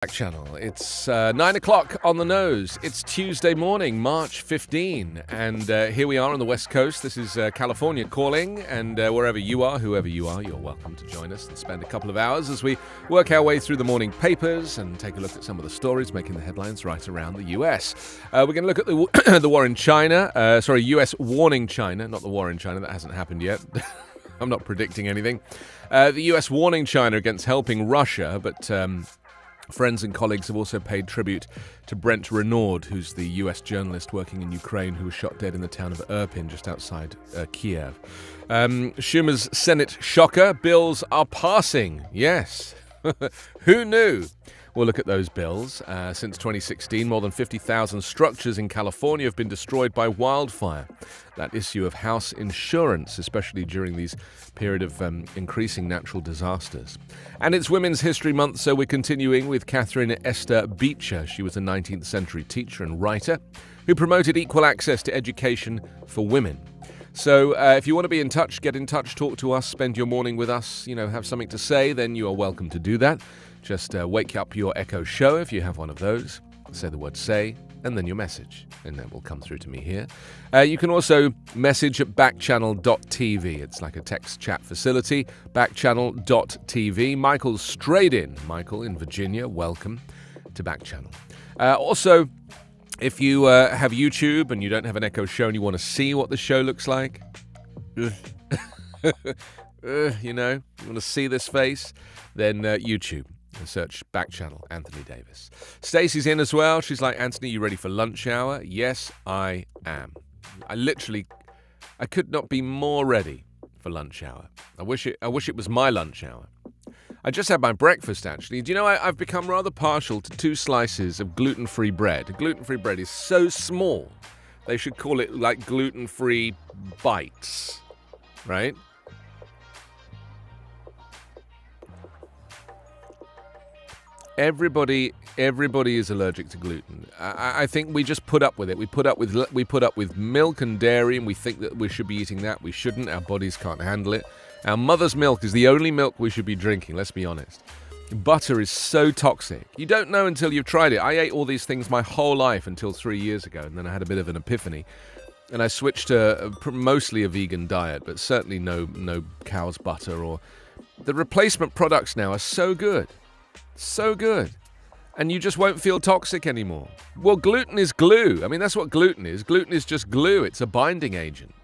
Backchannel. It's 9 o'clock on the nose. It's Tuesday morning, March 15, and here we are on the West Coast. This is California calling, and wherever you are, whoever you are, you're welcome to join us and spend a couple of hours as we work our way through the morning papers and take a look at some of the stories making the headlines right around the U.S. We're going to look at the war in China. U.S. warning China, not the war in China. That hasn't happened yet. I'm not predicting anything. The U.S. warning China against helping Russia, but friends and colleagues have also paid tribute to Brent Renaud, who's the U.S. journalist working in Ukraine who was shot dead in the town of Irpin, just outside Kiev. Schumer's Senate shocker, bills are passing. Yes. Who knew? We'll look at those bills. Since 2016, more than 50,000 structures in California have been destroyed by wildfire. That issue of house insurance, especially during these period of increasing natural disasters. And it's Women's History Month, so we're continuing with Catherine Esther Beecher. She was a 19th century teacher and writer who promoted equal access to education for women. So if you want to be in touch, get in touch, talk to us, spend your morning with us, have something to say, then you are welcome to do that. Just wake up your Echo Show if you have one of those. Say the word say, and then your message, and that will come through to me here. You can also message at backchannel.tv. It's like a text chat facility, backchannel.tv. Michael's straight in. Michael in Virginia, welcome to Backchannel. Also, if you have YouTube and you don't have an Echo Show and you want to see what the show looks like, you want to see this face, then YouTube. Search Backchannel, Anthony Davis. Stacey's in as well. She's like, Anthony, you ready for lunch hour? Yes, I am. I could not be more ready for lunch hour. I wish it was my lunch hour. I just had my breakfast, actually. Do you know, I've become rather partial to 2 slices of gluten-free bread. Gluten-free bread is so small, they should call it like gluten-free bites, right? Everybody is allergic to gluten. I think we just put up with it. We put up with milk and dairy, and we think that we should be eating that. We shouldn't. Our bodies can't handle it. Our mother's milk is the only milk we should be drinking, let's be honest. Butter is so toxic. You don't know until you've tried it. I ate all these things my whole life until 3 years ago, and then I had a bit of an epiphany. And I switched to mostly a vegan diet, but certainly no cow's butter. Or the replacement products now are so good. So good. And you just won't feel toxic anymore. Well, gluten is glue. I mean, that's what gluten is. Gluten is just glue. It's a binding agent.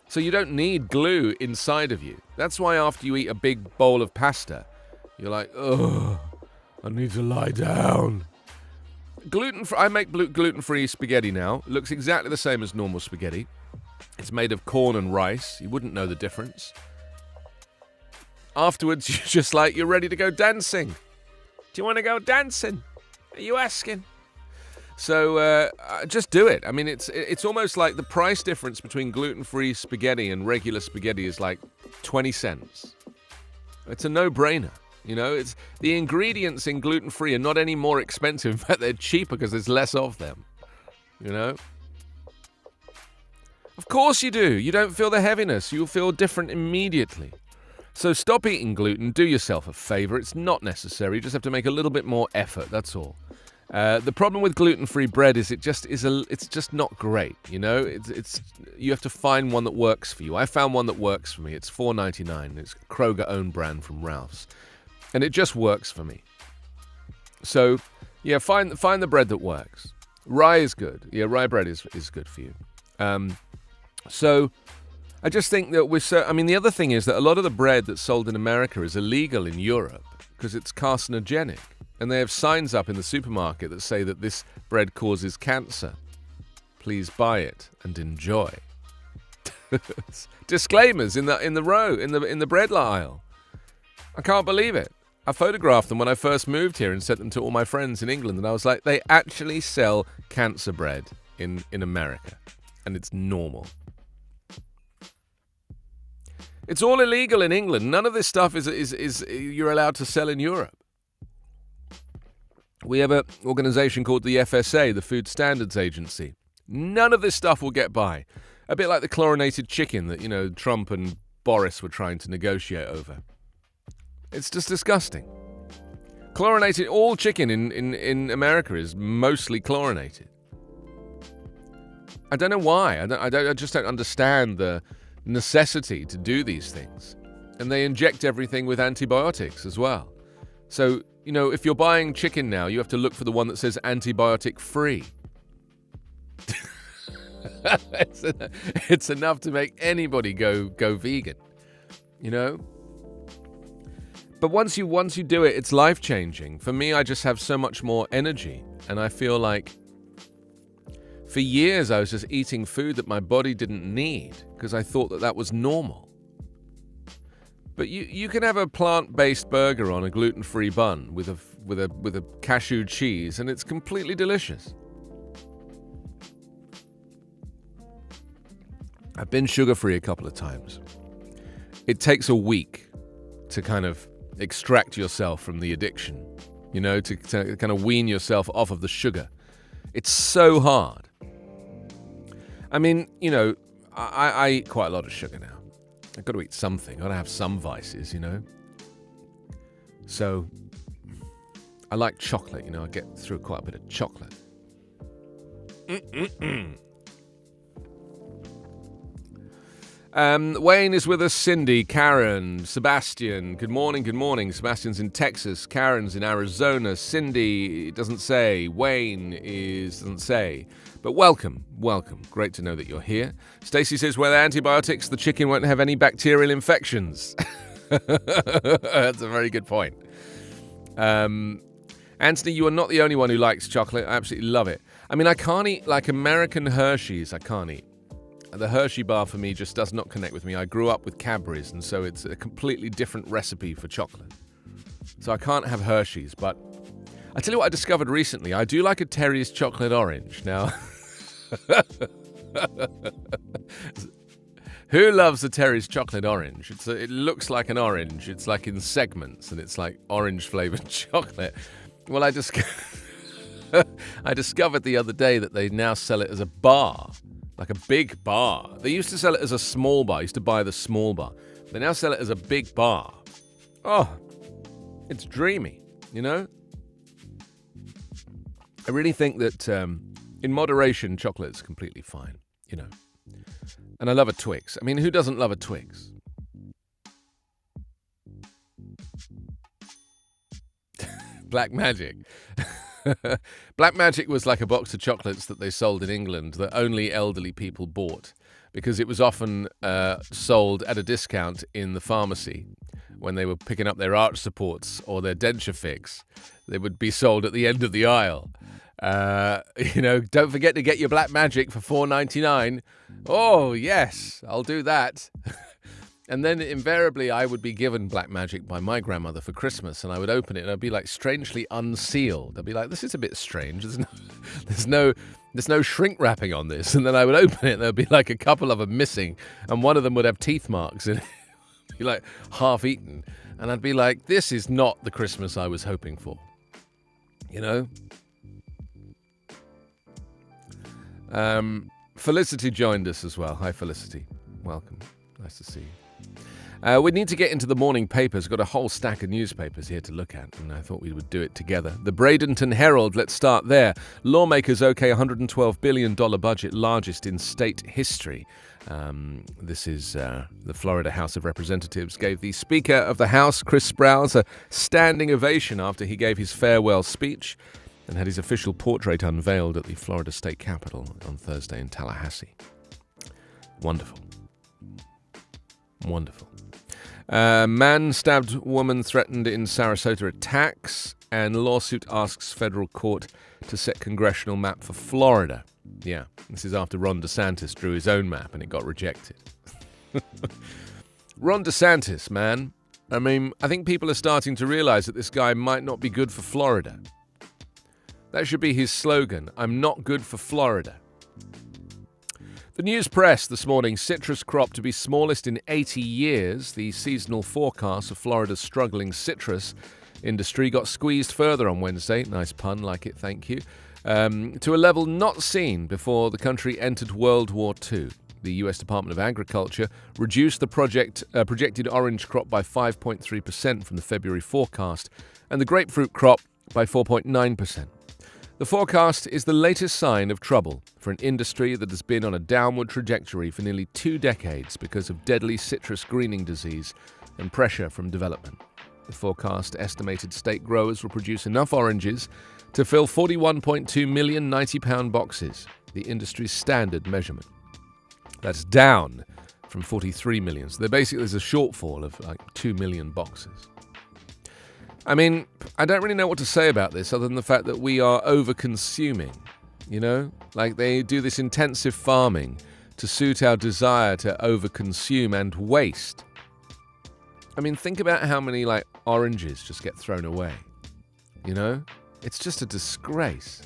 So you don't need glue inside of you. That's why after you eat a big bowl of pasta, you're like, oh, I need to lie down. I make gluten-free spaghetti now. It looks exactly the same as normal spaghetti. It's made of corn and rice. You wouldn't know the difference. Afterwards, you're ready to go dancing. Do you want to go dancing? Are you asking? So just do it. I mean, it's almost like the price difference between gluten-free spaghetti and regular spaghetti is like 20 cents. It's a no-brainer. It's the ingredients in gluten-free are not any more expensive, but they're cheaper because there's less of them. Of course you do. You don't feel the heaviness. You'll feel different immediately. So stop eating gluten. Do yourself a favor. It's not necessary. You just have to make a little bit more effort. That's all. The problem with gluten-free bread is it's just not great. You have to find one that works for you. I found one that works for me. It's $4.99. It's Kroger own brand from Ralph's, and it just works for me. So yeah, find the bread that works. Rye is good. Yeah, rye bread is good for you. So I just think that the other thing is that a lot of the bread that's sold in America is illegal in Europe because it's carcinogenic. And they have signs up in the supermarket that say that this bread causes cancer. Please buy it and enjoy. Disclaimers in the bread aisle. I can't believe it. I photographed them when I first moved here and sent them to all my friends in England. And I was like, they actually sell cancer bread in America. And it's normal. It's all illegal in England. None of this stuff is you're allowed to sell in Europe. We have an organization called the FSA, the Food Standards Agency. None of this stuff will get by. A bit like the chlorinated chicken that, Trump and Boris were trying to negotiate over. It's just disgusting. Chlorinated, all chicken in America is mostly chlorinated. I don't know why. I just don't understand the necessity to do these things. And they inject everything with antibiotics as well. So, if you're buying chicken now, you have to look for the one that says antibiotic-free. It's enough to make anybody go vegan, But once you do it, it's life-changing. For me, I just have so much more energy, and I feel like for years I was just eating food that my body didn't need because I thought that was normal. But you can have a plant-based burger on a gluten-free bun with a cashew cheese, and it's completely delicious. I've been sugar-free a couple of times. It takes a week to kind of extract yourself from the addiction, to kind of wean yourself off of the sugar. It's so hard. I mean, I eat quite a lot of sugar now. I've got to eat something. I've got to have some vices, So, I like chocolate, I get through quite a bit of chocolate. Wayne is with us, Cindy, Karen, Sebastian. Good morning. Sebastian's in Texas, Karen's in Arizona, Cindy doesn't say, Wayne doesn't say. But welcome. Great to know that you're here. Stacey says, with antibiotics, the chicken won't have any bacterial infections. That's a very good point. Anthony, you are not the only one who likes chocolate. I absolutely love it. I mean, I can't eat like American Hershey's. I can't eat. The Hershey bar for me just does not connect with me. I grew up with Cadbury's, and so it's a completely different recipe for chocolate. So I can't have Hershey's, but I tell you what I discovered recently. I do like a Terry's chocolate orange. Now, who loves a Terry's chocolate orange? It looks like an orange. It's like in segments, and it's like orange-flavored chocolate. Well, I discovered the other day that they now sell it as a bar. Like a big bar. They used to sell it as a small bar. I used to buy the small bar. They now sell it as a big bar. Oh, it's dreamy, I really think that in moderation, chocolate is completely fine, And I love a Twix. I mean, who doesn't love a Twix? Black Magic. Black Magic was like a box of chocolates that they sold in England that only elderly people bought because it was often sold at a discount in the pharmacy when they were picking up their arch supports or their denture fix. They would be sold at the end of the aisle. Don't forget to get your Black Magic for $4.99. Oh, yes, I'll do that. And then invariably I would be given Black Magic by my grandmother for Christmas, and I would open it and I'd be like strangely unsealed. I'd be like, this is a bit strange. There's no shrink wrapping on this. And then I would open it and there'd be like a couple of them missing, and one of them would have teeth marks in it. Be like half eaten. And I'd be like, this is not the Christmas I was hoping for. Felicity joined us as well. Hi, Felicity. Welcome. Nice to see you. We need to get into the morning papers. Got a whole stack of newspapers here to look at, and I thought we would do it together. The Bradenton Herald, let's start there. Lawmakers okay $112 billion budget, largest in state history. This is the Florida House of Representatives gave the Speaker of the House, Chris Sprowls, a standing ovation after he gave his farewell speech and had his official portrait unveiled at the Florida State Capitol on Thursday in Tallahassee. Wonderful. Man stabbed woman threatened in Sarasota attacks, and lawsuit asks federal court to set congressional map for Florida. Yeah, this is after Ron DeSantis drew his own map and it got rejected. Ron DeSantis, man. I mean, I think people are starting to realize that this guy might not be good for Florida. That should be his slogan. I'm not good for Florida. The news press this morning, citrus crop to be smallest in 80 years. The seasonal forecast of Florida's struggling citrus industry got squeezed further on Wednesday. Nice pun, like it, thank you. To a level not seen before the country entered World War II. The U.S. Department of Agriculture reduced the projected orange crop by 5.3% from the February forecast, and the grapefruit crop by 4.9%. The forecast is the latest sign of trouble for an industry that has been on a downward trajectory for nearly 2 decades because of deadly citrus greening disease and pressure from development. The forecast estimated state growers will produce enough oranges to fill 41.2 million 90-pound boxes, the industry's standard measurement. That's down from 43 million. So there's a shortfall of like 2 million boxes. I mean, I don't really know what to say about this other than the fact that we are over-consuming, you know? Like they do this intensive farming to suit our desire to over-consume and waste. I mean, think about how many like oranges just get thrown away, you know? It's just a disgrace.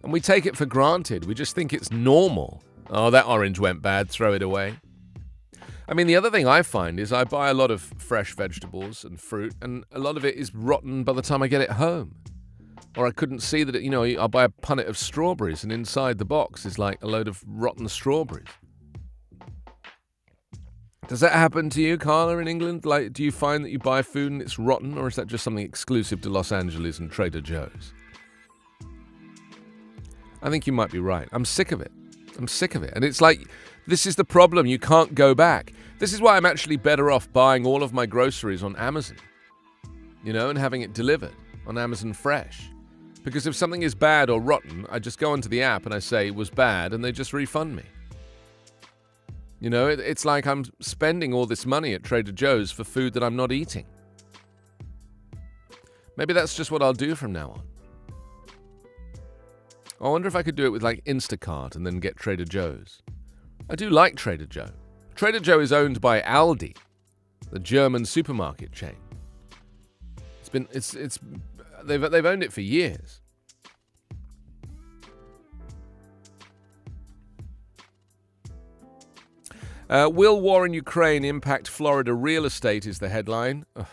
And we take it for granted. We just think it's normal. Oh, that orange went bad, throw it away. I mean, the other thing I find is I buy a lot of fresh vegetables and fruit, and a lot of it is rotten by the time I get it home. Or I couldn't see that, I'll buy a punnet of strawberries, and inside the box is like a load of rotten strawberries. Does that happen to you, Carla, in England? Like, do you find that you buy food and it's rotten, or is that just something exclusive to Los Angeles and Trader Joe's? I think you might be right. I'm sick of it. And it's like, this is the problem. You can't go back. This is why I'm actually better off buying all of my groceries on Amazon, and having it delivered on Amazon Fresh. Because if something is bad or rotten, I just go onto the app and I say it was bad and they just refund me. It's like I'm spending all this money at Trader Joe's for food that I'm not eating. Maybe that's just what I'll do from now on. I wonder if I could do it with like Instacart and then get Trader Joe's. I do like Trader Joe. Trader Joe is owned by Aldi, the German supermarket chain. They've owned it for years. Will war in Ukraine impact Florida real estate is the headline. Ugh.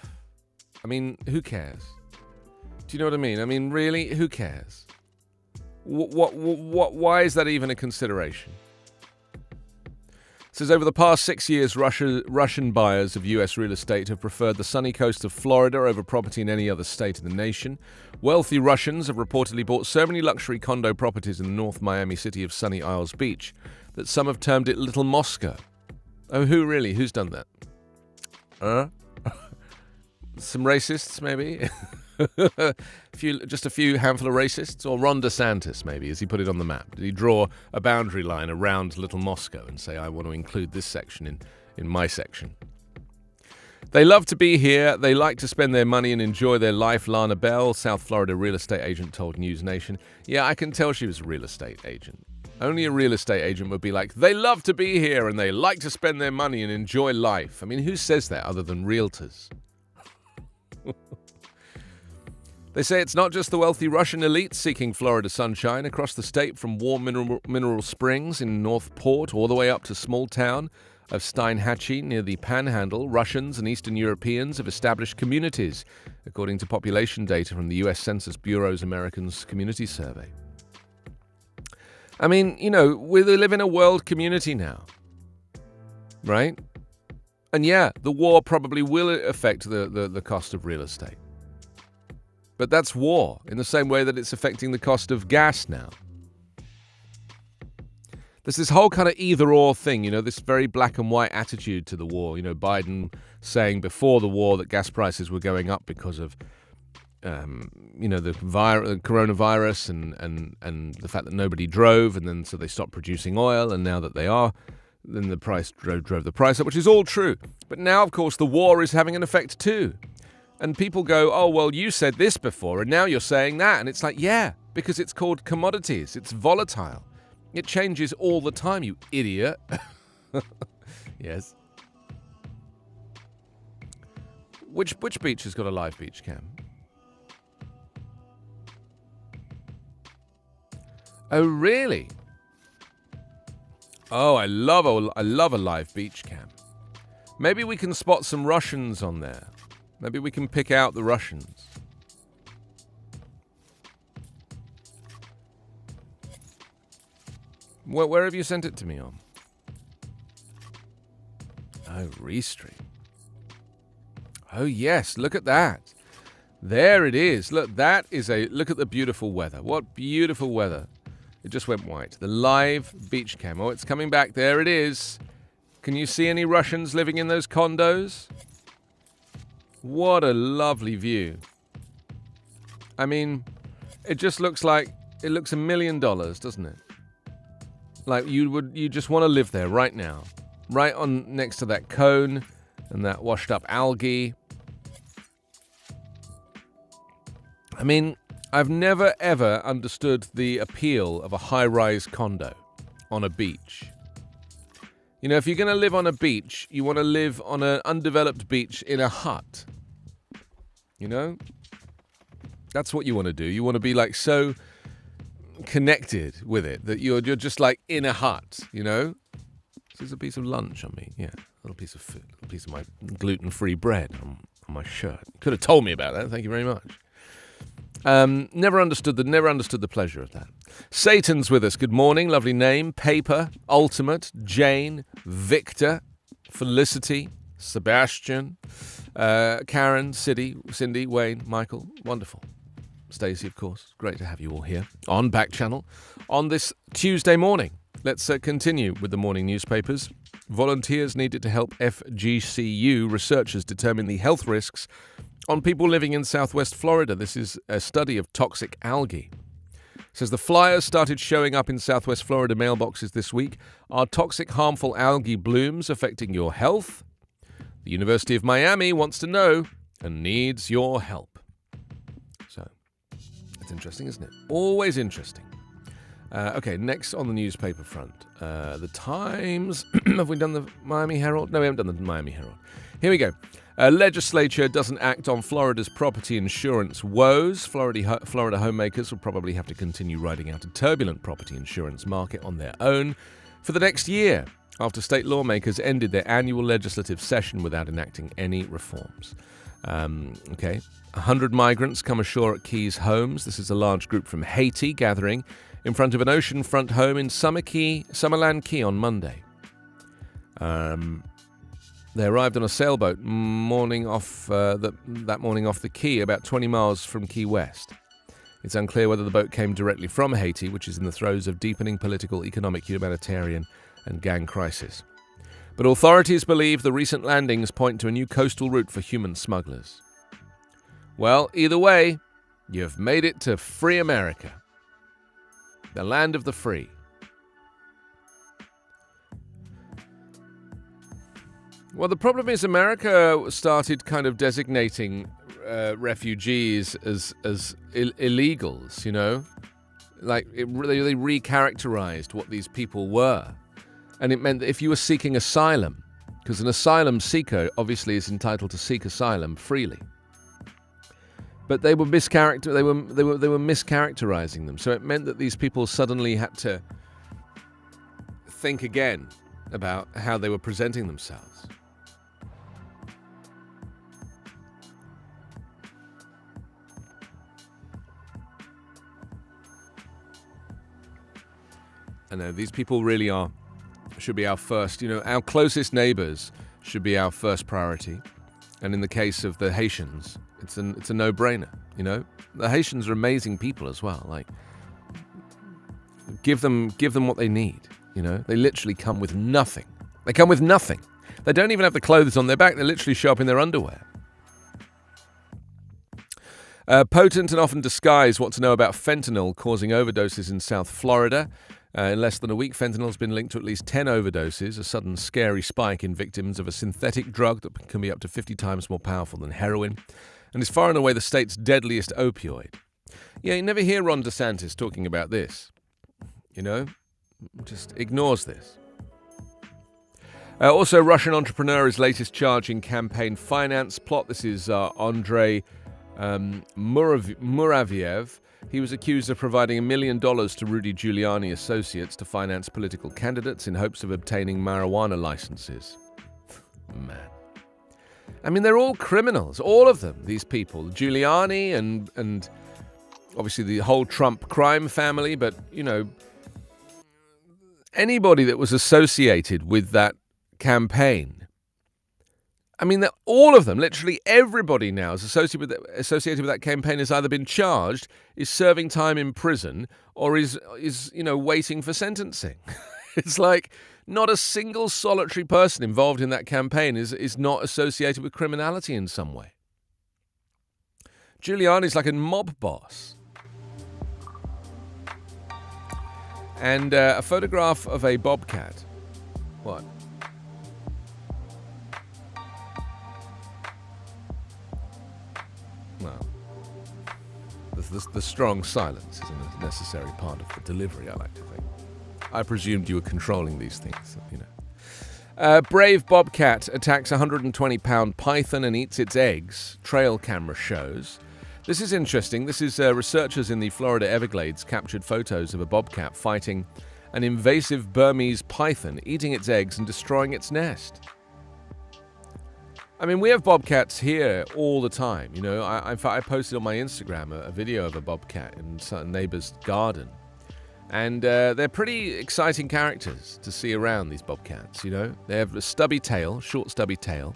I mean, who cares? Do you know what I mean? I mean, really, who cares? Why is that even a consideration? It says over the past 6 years, Russian buyers of U.S. real estate have preferred the sunny coast of Florida over property in any other state in the nation. Wealthy Russians have reportedly bought so many luxury condo properties in the North Miami city of Sunny Isles Beach that some have termed it Little Moscow. Oh, who really? Who's done that? Some racists, maybe? Just a few handful of racists, or Ron DeSantis, maybe, as he put it on the map. Did he draw a boundary line around Little Moscow and say, I want to include this section in my section? They love to be here. They like to spend their money and enjoy their life, Lana Bell, South Florida real estate agent, told News Nation. Yeah, I can tell she was a real estate agent. Only a real estate agent would be like, they love to be here and they like to spend their money and enjoy life. I mean, who says that other than realtors? They say it's not just the wealthy Russian elite seeking Florida sunshine. Across the state, from warm mineral springs in North Port all the way up to small town of Steinhatchee near the Panhandle, Russians and Eastern Europeans have established communities, according to population data from the U.S. Census Bureau's Americans Community Survey. I mean, we live in a world community now, right? And yeah, the war probably will affect the cost of real estate. But that's war, in the same way that it's affecting the cost of gas now. There's this whole kind of either-or thing, this very black and white attitude to the war. Biden saying before the war that gas prices were going up because of, the coronavirus and the fact that nobody drove, and then so they stopped producing oil, and now that they are, then the price drove the price up, which is all true. But now, of course, the war is having an effect too. And people go, oh, well, you said this before, and now you're saying that. And it's like, yeah, because it's called commodities. It's volatile. It changes all the time, you idiot. Yes. Which beach has got a live beach cam? Oh, really? Oh, I love a live beach cam. Maybe we can spot some Russians on there. Maybe we can pick out the Russians. Where have you sent it to me on? Oh, Restream. Oh, yes, look at that. There it is. Look, look at the beautiful weather. What beautiful weather. It just went white. The live beach cam. Oh, it's coming back. There it is. Can you see any Russians living in those condos? What a lovely view. I mean, it just looks like, it looks $1 million, doesn't it? Like you just want to live there right now. Right on next to that cone and that washed up algae. I mean, I've never ever understood the appeal of a high-rise condo on a beach. You know, if you're going to live on a beach, you want to live on an undeveloped beach in a hut. You know? That's what you want to do. You want to be like so connected with it that you're just like in a hut, you know? This is a piece of lunch on me. Yeah, a little piece of food, a little piece of my gluten-free bread on my shirt. Could have told me about that. Thank you very much. Never understood the pleasure of that. Satan's with us. Good morning. Lovely name. Paper, Ultimate, Jane, Victor, Felicity, Sebastian, Karen, Cindy, Wayne, Michael. Wonderful. Stacey, of course. Great to have you all here on Backchannel on this Tuesday morning. Let's continue with the morning newspapers. Volunteers needed to help FGCU researchers determine the health risks on people living in southwest Florida. This is a study of toxic algae. It says the flyers started showing up in southwest Florida mailboxes this week. Are toxic, harmful algae blooms affecting your health? The University of Miami wants to know and needs your help. So, it's interesting, isn't it? Always interesting. Okay, next on the newspaper front. The Times. Have we done the Miami Herald? No, we haven't done the Miami Herald. Here we go. Legislature doesn't act on Florida's property insurance woes. Florida homemakers will probably have to continue riding out a turbulent property insurance market on their own for the next year, after state lawmakers ended their annual legislative session without enacting any reforms. 100 migrants come ashore at Keys Homes. This is a large group from Haiti gathering in front of an oceanfront home in Summerland Key on Monday. They arrived on a sailboat that morning off the Key, about 20 miles from Key West. It's unclear whether the boat came directly from Haiti, which is in the throes of deepening political, economic, humanitarian, and gang crisis. But authorities believe the recent landings point to a new coastal route for human smugglers. Well, either way, you've made it to free America, the land of the free. Well, the problem is America started kind of designating refugees as illegals, you know? Like, they recharacterized what these people were. And it meant that if you were seeking asylum, because an asylum seeker obviously is entitled to seek asylum freely, but they were mischaracterizing them. So it meant that these people suddenly had to think again about how they were presenting themselves. I know, these people really should be our first, our closest neighbors should be our first priority. And in the case of the Haitians, it's a no-brainer, The Haitians are amazing people as well. Like, give them what they need, They literally come with nothing. They come with nothing. They don't even have the clothes on their back. They literally show up in their underwear. Potent and often disguised what to know about fentanyl causing overdoses in South Florida. In less than a week, fentanyl has been linked to at least 10 overdoses, a sudden scary spike in victims of a synthetic drug that can be up to 50 times more powerful than heroin, and is far and away the state's deadliest opioid. Yeah, you never hear Ron DeSantis talking about this. Just ignores this. Also, Russian entrepreneur is latest charge in campaign finance plot. This is Andrei Muraviev. He was accused of providing $1 million to Rudy Giuliani associates to finance political candidates in hopes of obtaining marijuana licenses. Man. I mean, they're all criminals, all of them, these people. Giuliani and obviously the whole Trump crime family, but, anybody that was associated with that campaign I mean, all of them, literally everybody now is associated with that campaign has either been charged, is serving time in prison, or is waiting for sentencing. It's like not a single solitary person involved in that campaign is not associated with criminality in some way. Giuliani's like a mob boss. And a photograph of a bobcat. What? Well, the strong silence is a necessary part of the delivery, I like to think. I presumed you were controlling these things, you know. Brave bobcat attacks 120-pound python and eats its eggs, trail camera shows. This is interesting. This is researchers in the Florida Everglades captured photos of a bobcat fighting an invasive Burmese python, eating its eggs and destroying its nest. I mean, we have bobcats here all the time. You know, I posted on my Instagram a video of a bobcat in a neighbor's garden. And they're pretty exciting characters to see around, these bobcats, you know. They have a stubby tail, short stubby tail.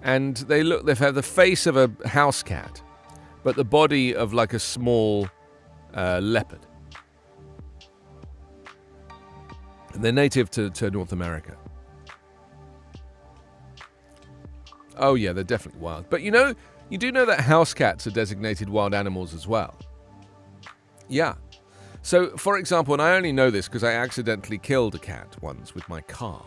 And they have the face of a house cat, but the body of like a small leopard. And they're native to North America. Oh yeah, they're definitely wild. But you do know that house cats are designated wild animals as well. Yeah. So, for example, and I only know this because I accidentally killed a cat once with my car.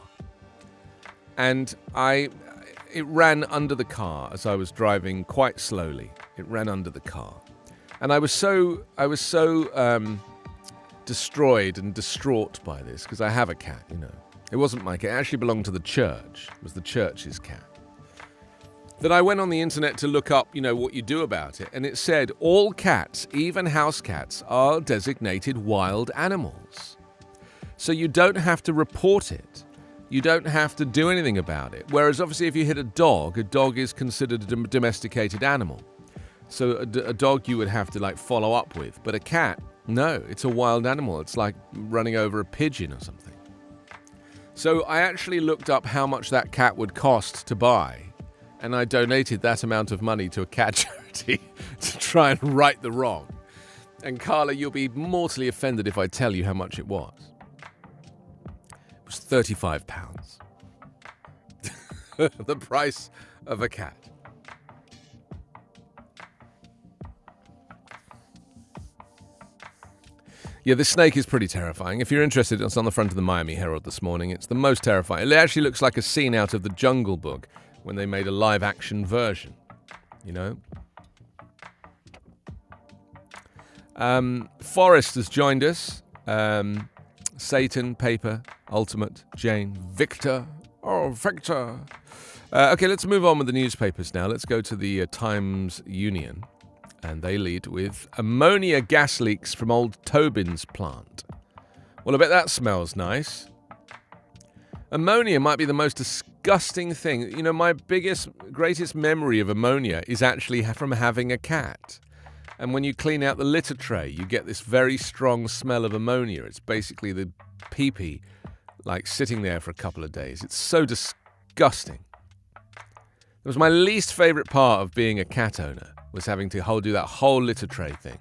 And it ran under the car as I was driving quite slowly. It ran under the car. And I was so destroyed and distraught by this because I have a cat, you know. It wasn't my cat. It actually belonged to the church. It was the church's cat. That I went on the internet to look up, you know, what you do about it. And it said all cats, even house cats, are designated wild animals. So you don't have to report it. You don't have to do anything about it. Whereas obviously if you hit a dog is considered a domesticated animal. So a dog you would have to like follow up with. But a cat, no, it's a wild animal. It's like running over a pigeon or something. So I actually looked up how much that cat would cost to buy. And I donated that amount of money to a cat charity to try and right the wrong. And Carla, you'll be mortally offended if I tell you how much it was. It was £35. The price of a cat. Yeah, this snake is pretty terrifying. If you're interested, it's on the front of the Miami Herald this morning. It's the most terrifying. It actually looks like a scene out of the Jungle Book when they made a live-action version, you know? Forrest has joined us. Satan, Paper, Ultimate, Jane, Victor. Oh, Victor. Okay, let's move on with the newspapers now. Let's go to the Times Union. And they lead with ammonia gas leaks from old Tobin's plant. Well, I bet that smells nice. Ammonia might be the most disgusting thing. You know, my greatest memory of ammonia is actually from having a cat. And when you clean out the litter tray, you get this very strong smell of ammonia. It's basically the pee-pee, like sitting there for a couple of days. It's so disgusting. It was my least favorite part of being a cat owner, was having to do that whole litter tray thing.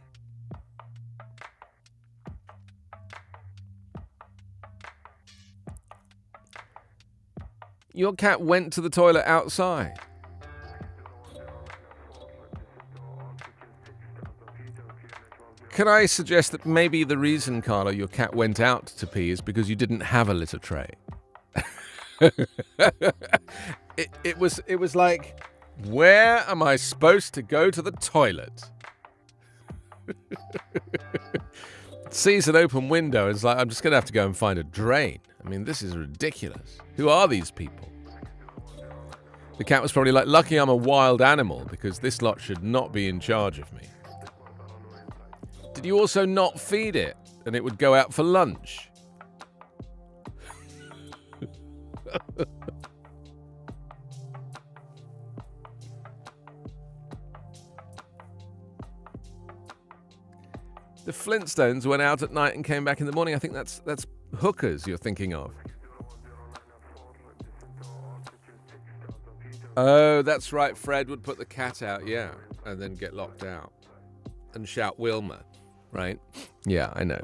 Your cat went to the toilet outside. Can I suggest that maybe the reason, Carlo, your cat went out to pee is because you didn't have a litter tray? It was like, where am I supposed to go to the toilet? It sees an open window. It's like, I'm just going to have to go and find a drain. I mean, this is ridiculous. Who are these people? The cat was probably like, lucky I'm a wild animal because this lot should not be in charge of me. Did you also not feed it and it would go out for lunch? The Flintstones went out at night and came back in the morning. I think that's Hookers you're thinking of. Oh, that's right. Fred would put the cat out, yeah, and then get locked out and shout Wilma, right? Yeah, I know.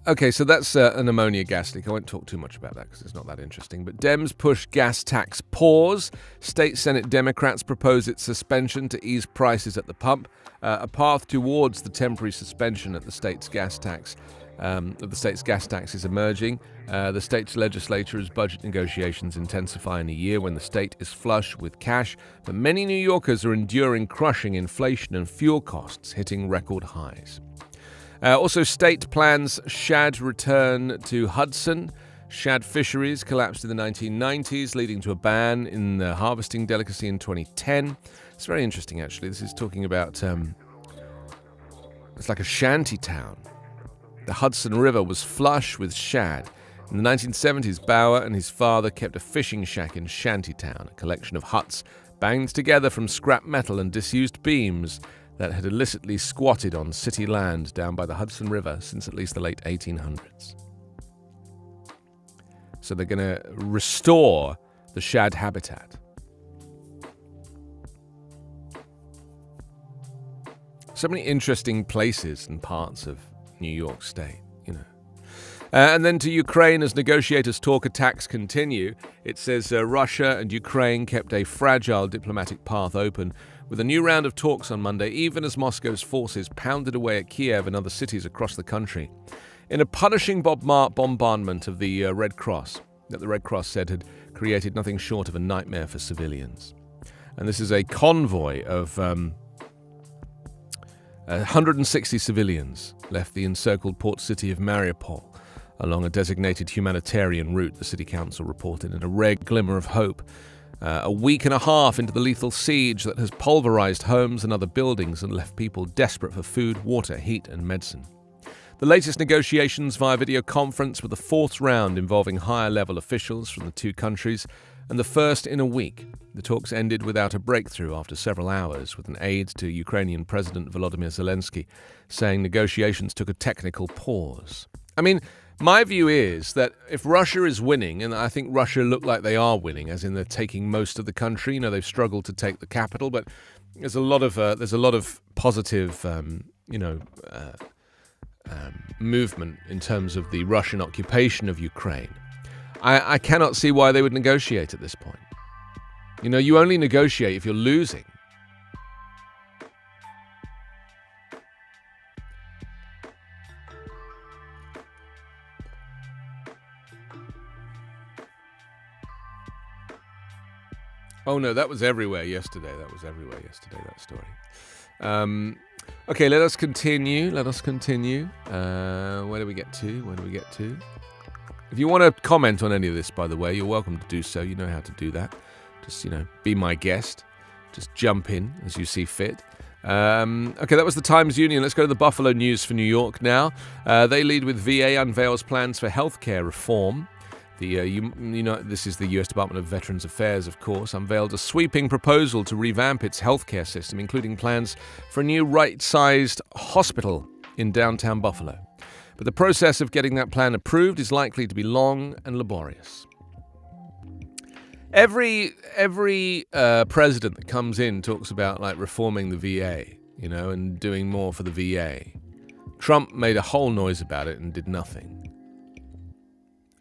Okay, so that's an ammonia gas leak. I won't talk too much about that because it's not that interesting. But Dems push gas tax pause. State Senate Democrats propose its suspension to ease prices at the pump. A path towards the temporary suspension at the state's gas tax. Is emerging. The state's legislature as budget negotiations intensify in a year when the state is flush with cash. But many New Yorkers are enduring crushing inflation and fuel costs hitting record highs. Also, state plans shad return to Hudson. Shad fisheries collapsed in the 1990s, leading to a ban in the harvesting delicacy in 2010. It's very interesting, actually. This is talking about, it's like a shanty town. The Hudson River was flush with shad. In the 1970s, Bauer and his father kept a fishing shack in Shantytown, a collection of huts banged together from scrap metal and disused beams that had illicitly squatted on city land down by the Hudson River since at least the late 1800s. So they're going to restore the shad habitat. So many interesting places and parts of New York State, you know. And then to Ukraine, as negotiators talk, attacks continue. It says Russia and Ukraine kept a fragile diplomatic path open with a new round of talks on Monday, even as Moscow's forces pounded away at Kiev and other cities across the country. In a punishing bombardment of the Red Cross, that the Red Cross said had created nothing short of a nightmare for civilians. And this is a convoy of 160 civilians left the encircled port city of Mariupol along a designated humanitarian route, the city council reported, in a rare glimmer of hope. A week and a half into the lethal siege that has pulverized homes and other buildings and left people desperate for food, water, heat, and medicine. The latest negotiations via video conference were the fourth round involving higher-level officials from the two countries, and the first in a week. The talks ended without a breakthrough after several hours, with an aide to Ukrainian President Volodymyr Zelensky saying negotiations took a technical pause. I mean, my view is that if Russia is winning, and I think Russia look like they are winning, as in they're taking most of the country. You know, they've struggled to take the capital, but there's a lot of positive, movement in terms of the Russian occupation of Ukraine. I cannot see why they would negotiate at this point. You know, you only negotiate if you're losing. Oh no, that was everywhere yesterday. That story. Okay, let us continue. Where do we get to? If you want to comment on any of this, by the way, you're welcome to do so. You know how to do that. Just, be my guest. Just jump in as you see fit. Okay, that was the Times Union. Let's go to the Buffalo News for New York now. They lead with VA unveils plans for healthcare reform. This is the U.S. Department of Veterans Affairs, of course, unveiled a sweeping proposal to revamp its healthcare system, including plans for a new right-sized hospital in downtown Buffalo. But the process of getting that plan approved is likely to be long and laborious. Every president that comes in talks about reforming the VA, and doing more for the VA. Trump made a whole noise about it and did nothing.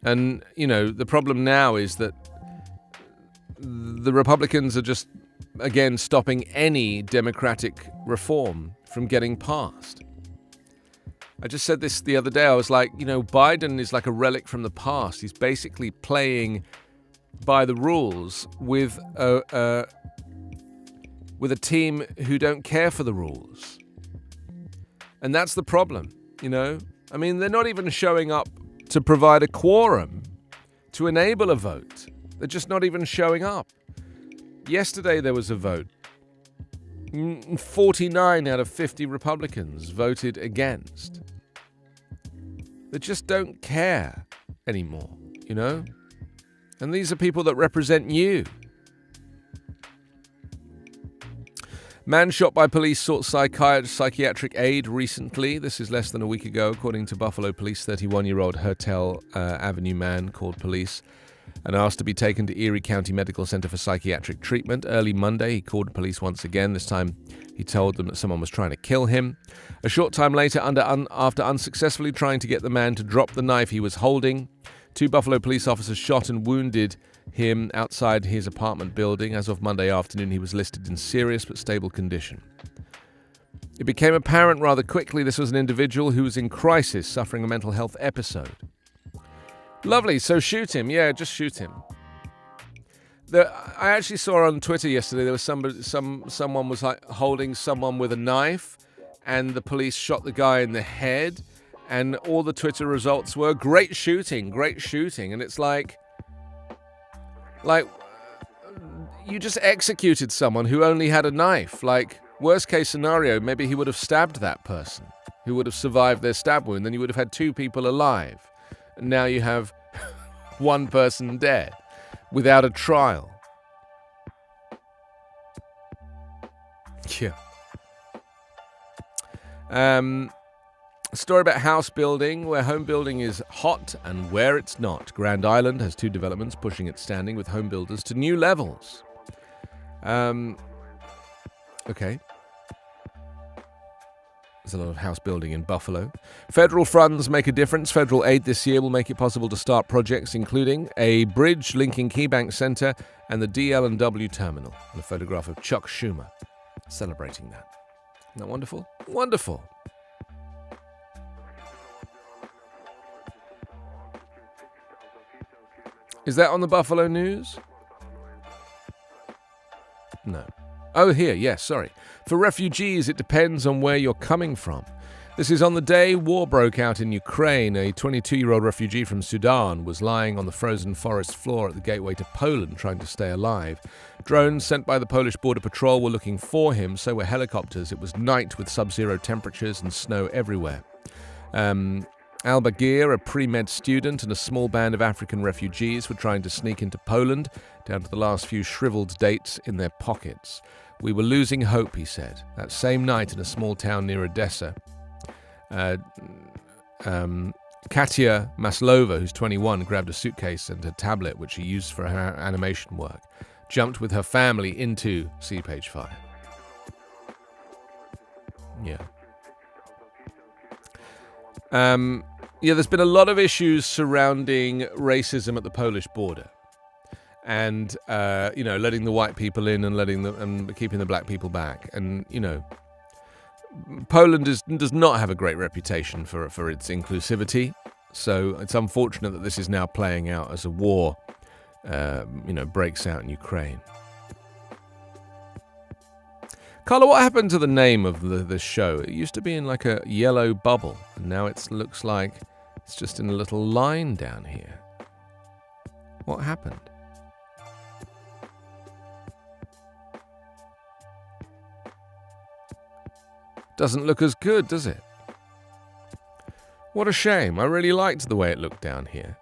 And, the problem now is that the Republicans are just, again, stopping any democratic reform from getting passed. I just said this the other day. I was like, Biden is like a relic from the past. He's basically playing by the rules with a team who don't care for the rules. And that's the problem, I mean, they're not even showing up to provide a quorum to enable a vote. They're just not even showing up. Yesterday there was a vote. 49 out of 50 Republicans voted against. They just don't care anymore, And these are people that represent you. Man shot by police sought psychiatric aid recently. This is less than a week ago, according to Buffalo police. 31-year-old Hertel Avenue man called police. and asked to be taken to Erie County Medical Center for psychiatric treatment. Early Monday, he called police once again. This time, he told them that someone was trying to kill him. A short time later, after unsuccessfully trying to get the man to drop the knife he was holding, 2 Buffalo police officers shot and wounded him outside his apartment building. As of Monday afternoon, he was listed in serious but stable condition. It became apparent rather quickly this was an individual who was in crisis, suffering a mental health episode. Lovely, so shoot him. Yeah, just shoot him. I actually saw on Twitter yesterday there was someone was like holding someone with a knife, and the police shot the guy in the head, and all the Twitter results were great shooting, and it's like you just executed someone who only had a knife. Like, worst case scenario, maybe he would have stabbed that person who would have survived their stab wound, then you would have had 2 people alive. And now you have 1 person dead without a trial. Yeah. A story about house building, where home building is hot and where it's not. Grand Island has 2 developments pushing its standing with home builders to new levels. Okay. There's a lot of house building in Buffalo. Federal funds make a difference. Federal aid this year will make it possible to start projects including a bridge linking KeyBank Center and the DL&W terminal. And a photograph of Chuck Schumer celebrating that. Isn't that wonderful? Wonderful. Is that on the Buffalo News? No. Oh, here, yes, sorry. For refugees, it depends on where you're coming from. This is on the day war broke out in Ukraine. A 22-year-old refugee from Sudan was lying on the frozen forest floor at the gateway to Poland trying to stay alive. Drones sent by the Polish Border Patrol were looking for him, so were helicopters. It was night with sub-zero temperatures and snow everywhere. Al-Bagir, a pre-med student, and a small band of African refugees were trying to sneak into Poland, down to the last few shriveled dates in their pockets. We were losing hope, he said. That same night in a small town near Odessa, Katia Maslova, who's 21, grabbed a suitcase and a tablet, which she used for her animation work, jumped with her family into, see page 5. Yeah. There's been a lot of issues surrounding racism at the Polish border, and letting the white people in and keeping the black people back. And Poland does not have a great reputation for its inclusivity, so it's unfortunate that this is now playing out as a war, breaks out in Ukraine. Carla, what happened to the name of the show? It used to be in like a yellow bubble, and now it looks like it's just in a little line down here. What happened? Doesn't look as good, does it? What a shame. I really liked the way it looked down here.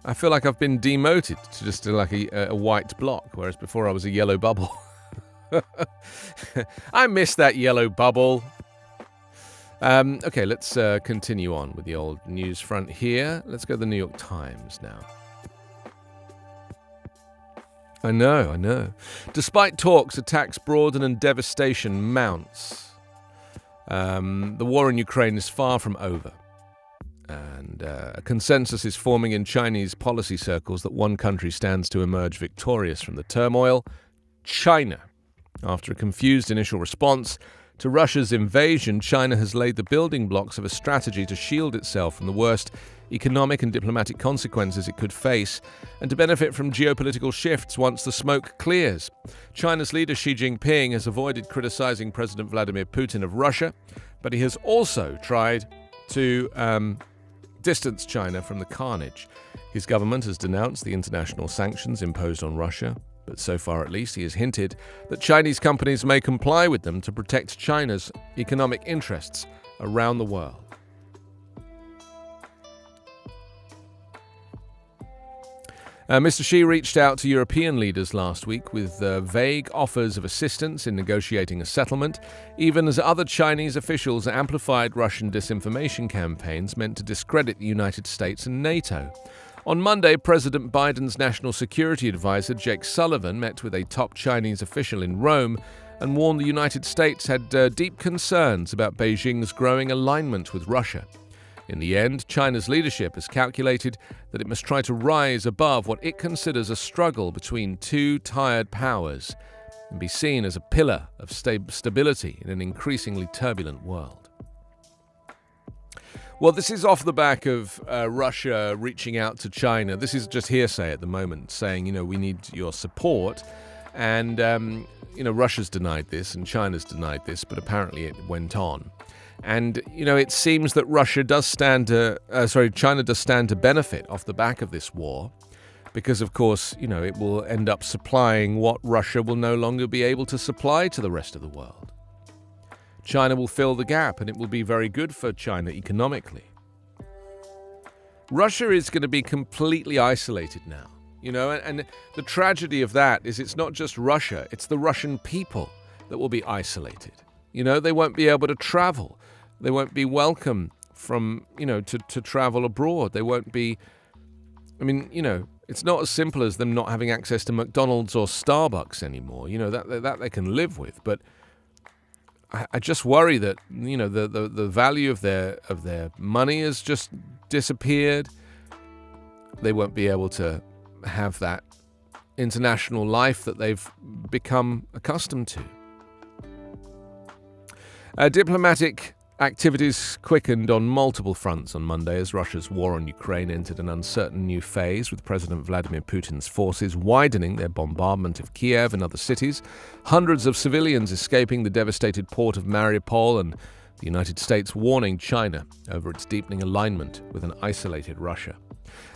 I feel like I've been demoted to just like a white block, whereas before I was a yellow bubble. I miss that yellow bubble. Okay, let's continue on with the old news front here. Let's go to the New York Times now. I know. Despite talks, attacks broaden and devastation mounts. The war in Ukraine is far from over. And a consensus is forming in Chinese policy circles that one country stands to emerge victorious from the turmoil: China. After a confused initial response to Russia's invasion, China has laid the building blocks of a strategy to shield itself from the worst economic and diplomatic consequences it could face, and to benefit from geopolitical shifts once the smoke clears. China's leader Xi Jinping has avoided criticizing President Vladimir Putin of Russia, but he has also tried to distance China from the carnage. His government has denounced the international sanctions imposed on Russia, but so far at least he has hinted that Chinese companies may comply with them to protect China's economic interests around the world. Mr. Xi reached out to European leaders last week with vague offers of assistance in negotiating a settlement, even as other Chinese officials amplified Russian disinformation campaigns meant to discredit the United States and NATO. On Monday, President Biden's national security advisor, Jake Sullivan, met with a top Chinese official in Rome and warned the United States had deep concerns about Beijing's growing alignment with Russia. In the end, China's leadership has calculated that it must try to rise above what it considers a struggle between two tired powers and be seen as a pillar of stability in an increasingly turbulent world. Well, this is off the back of Russia reaching out to China. This is just hearsay at the moment, saying, we need your support. And, Russia's denied this and China's denied this, but apparently it went on. And, it seems that China does stand to benefit off the back of this war because, of course, it will end up supplying what Russia will no longer be able to supply to the rest of the world. China will fill the gap, and it will be very good for China economically. Russia is going to be completely isolated now, and the tragedy of that is it's not just Russia, it's the Russian people that will be isolated. They won't be able to travel. They won't be welcome from, to travel abroad. They won't be, it's not as simple as them not having access to McDonald's or Starbucks anymore. That they can live with, but I just worry that the value of their money has just disappeared. They won't be able to have that international life that they've become accustomed to. Diplomatic activities quickened on multiple fronts on Monday as Russia's war on Ukraine entered an uncertain new phase, with President Vladimir Putin's forces widening their bombardment of Kiev and other cities, hundreds of civilians escaping the devastated port of Mariupol, and the United States warning China over its deepening alignment with an isolated Russia.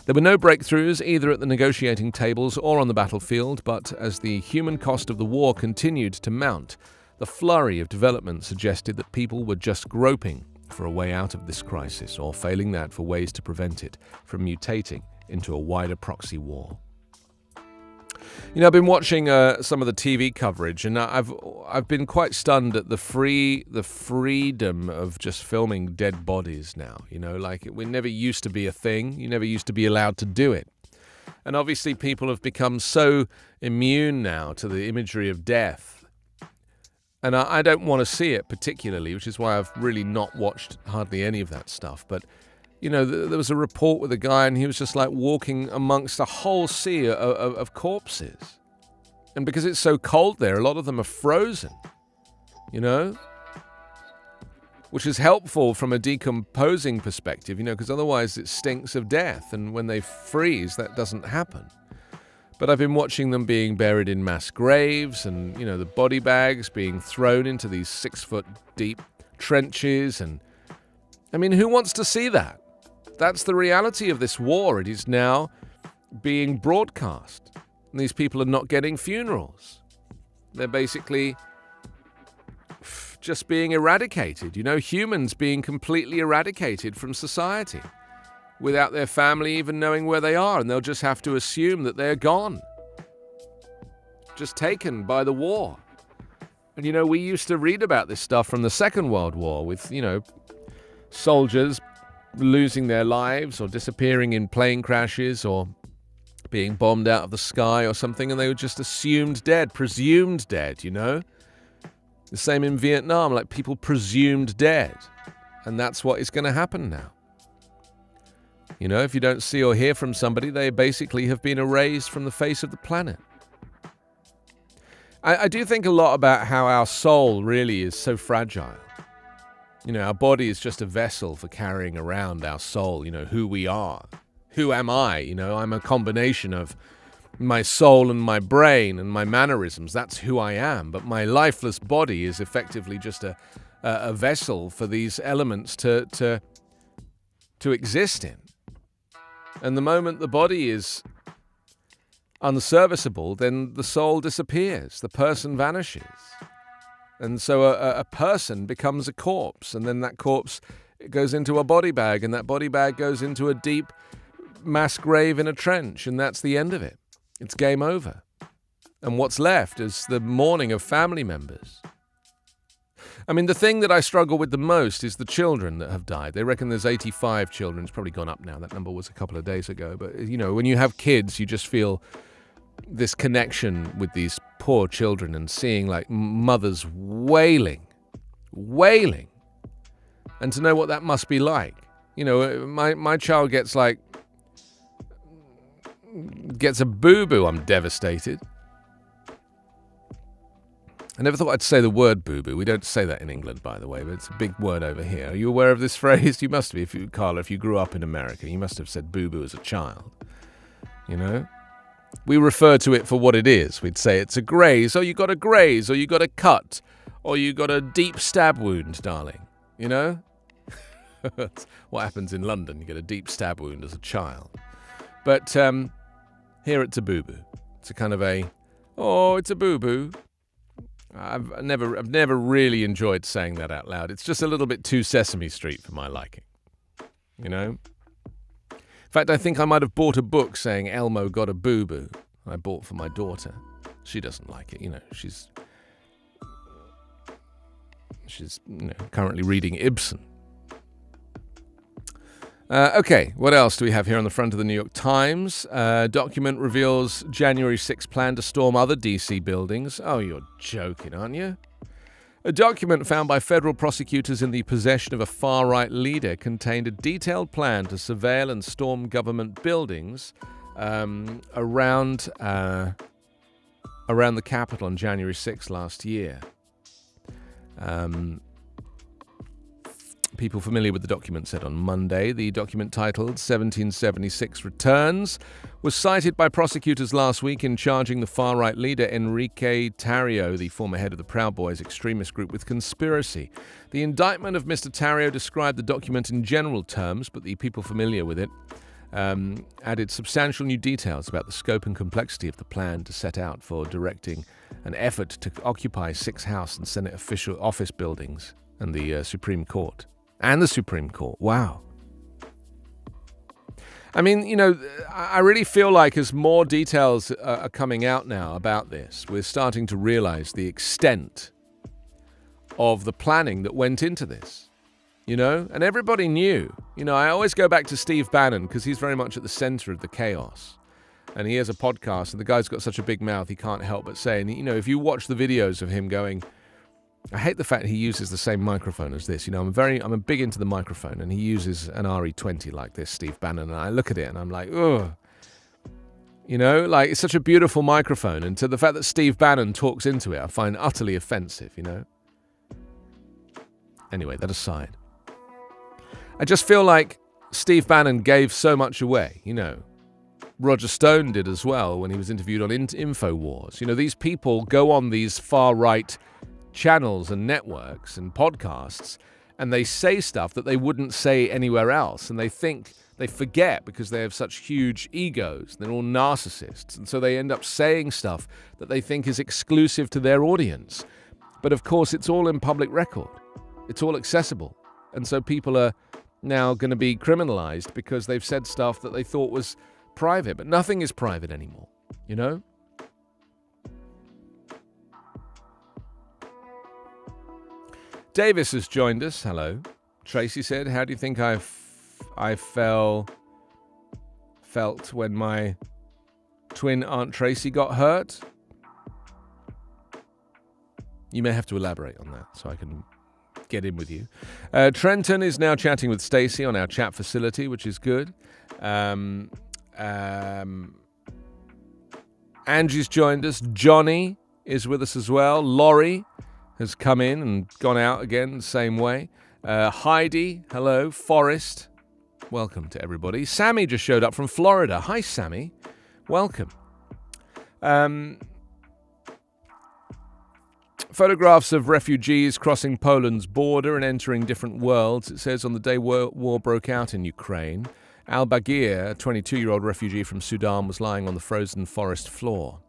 There were no breakthroughs either at the negotiating tables or on the battlefield, but as the human cost of the war continued to mount, the flurry of development suggested that people were just groping for a way out of this crisis, or failing that, for ways to prevent it from mutating into a wider proxy war. I've been watching some of the TV coverage, and I've been quite stunned at the freedom of just filming dead bodies now. Like it never used to be a thing. You never used to be allowed to do it. And obviously people have become so immune now to the imagery of death. And I don't want to see it particularly, which is why I've really not watched hardly any of that stuff. But, there was a report with a guy and he was just like walking amongst a whole sea of corpses. And because it's so cold there, a lot of them are frozen, which is helpful from a decomposing perspective, because otherwise it stinks of death. And when they freeze, that doesn't happen. But I've been watching them being buried in mass graves and, the body bags being thrown into these 6-foot deep trenches. And, who wants to see that? That's the reality of this war. It is now being broadcast. And these people are not getting funerals. They're basically just being eradicated. Humans being completely eradicated from society, without their family even knowing where they are, and they'll just have to assume that they're gone. Just taken by the war. And we used to read about this stuff from the Second World War with, soldiers losing their lives or disappearing in plane crashes or being bombed out of the sky or something, and they were just assumed dead, presumed dead, The same in Vietnam, like people presumed dead. And that's what is going to happen now. If you don't see or hear from somebody, they basically have been erased from the face of the planet. I do think a lot about how our soul really is so fragile. Our body is just a vessel for carrying around our soul, who we are. Who am I? I'm a combination of my soul and my brain and my mannerisms. That's who I am. But my lifeless body is effectively just a vessel for these elements to exist in. And the moment the body is unserviceable, then the soul disappears, the person vanishes. And so a person becomes a corpse, and then that corpse goes into a body bag, and that body bag goes into a deep mass grave in a trench, and that's the end of it. It's game over. And what's left is the mourning of family members. I mean, the thing that I struggle with the most is the children that have died. They reckon there's 85 children. It's probably gone up now. That number was a couple of days ago. But, when you have kids, you just feel this connection with these poor children and seeing, like, mothers wailing. And to know what that must be like. My child gets a boo-boo, I'm devastated. I never thought I'd say the word boo-boo. We don't say that in England, by the way, but it's a big word over here. Are you aware of this phrase? You must be, Carla, if you grew up in America. You must have said boo-boo as a child. We refer to it for what it is. We'd say it's a graze, or you got a graze, or you got a cut, or you got a deep stab wound, darling. That's what happens in London. You get a deep stab wound as a child. But here it's a boo-boo. It's a kind of it's a boo-boo. I've never really enjoyed saying that out loud. It's just a little bit too Sesame Street for my liking. In fact, I think I might have bought a book saying Elmo got a boo-boo. I bought for my daughter. She doesn't like it. She's currently reading Ibsen. Okay, what else do we have here on the front of the New York Times? Document reveals January 6th plan to storm other D.C. buildings. Oh, you're joking, aren't you? A document found by federal prosecutors in the possession of a far-right leader contained a detailed plan to surveil and storm government buildings around the Capitol on January 6th last year. People familiar with the document said on Monday. The document, titled 1776 Returns, was cited by prosecutors last week in charging the far-right leader Enrique Tarrio, the former head of the Proud Boys extremist group, with conspiracy. The indictment of Mr. Tarrio described the document in general terms, but the people familiar with it added substantial new details about the scope and complexity of the plan to set out for directing an effort to occupy 6 House and Senate official office buildings and the Supreme Court. And the Supreme Court. Wow. I mean, I really feel like as more details are coming out now about this, we're starting to realize the extent of the planning that went into this, and everybody knew. I always go back to Steve Bannon because he's very much at the center of the chaos. And he has a podcast, and the guy's got such a big mouth, he can't help but say, and if you watch the videos of him going, I hate the fact he uses the same microphone as this. I'm a big into the microphone, and he uses an RE20 like this, Steve Bannon, and I look at it and I'm like, ugh. It's such a beautiful microphone, and to the fact that Steve Bannon talks into it, I find utterly offensive, Anyway, that aside. I just feel like Steve Bannon gave so much away, Roger Stone did as well when he was interviewed on InfoWars. These people go on these far-right channels and networks and podcasts, and they say stuff that they wouldn't say anywhere else, and they forget because they have such huge egos. They're all narcissists, and so they end up saying stuff that they think is exclusive to their audience. But of course, it's all in public record. It's all accessible, and so people are now going to be criminalized because they've said stuff that they thought was private, but nothing is private anymore, Davis has joined us. Hello. Tracy said, how do you think I felt when my twin Aunt Tracy got hurt? You may have to elaborate on that so I can get in with you. Trenton is now chatting with Stacey on our chat facility, which is good. Angie's joined us. Johnny is with us as well. Laurie has come in and gone out again the same way. Heidi, hello. Forrest, welcome to everybody. Sammy just showed up from Florida. Hi, Sammy. Welcome. Photographs of refugees crossing Poland's border and entering different worlds. It says on the day war broke out in Ukraine, Al-Bagir, a 22-year-old refugee from Sudan, was lying on the frozen forest floor,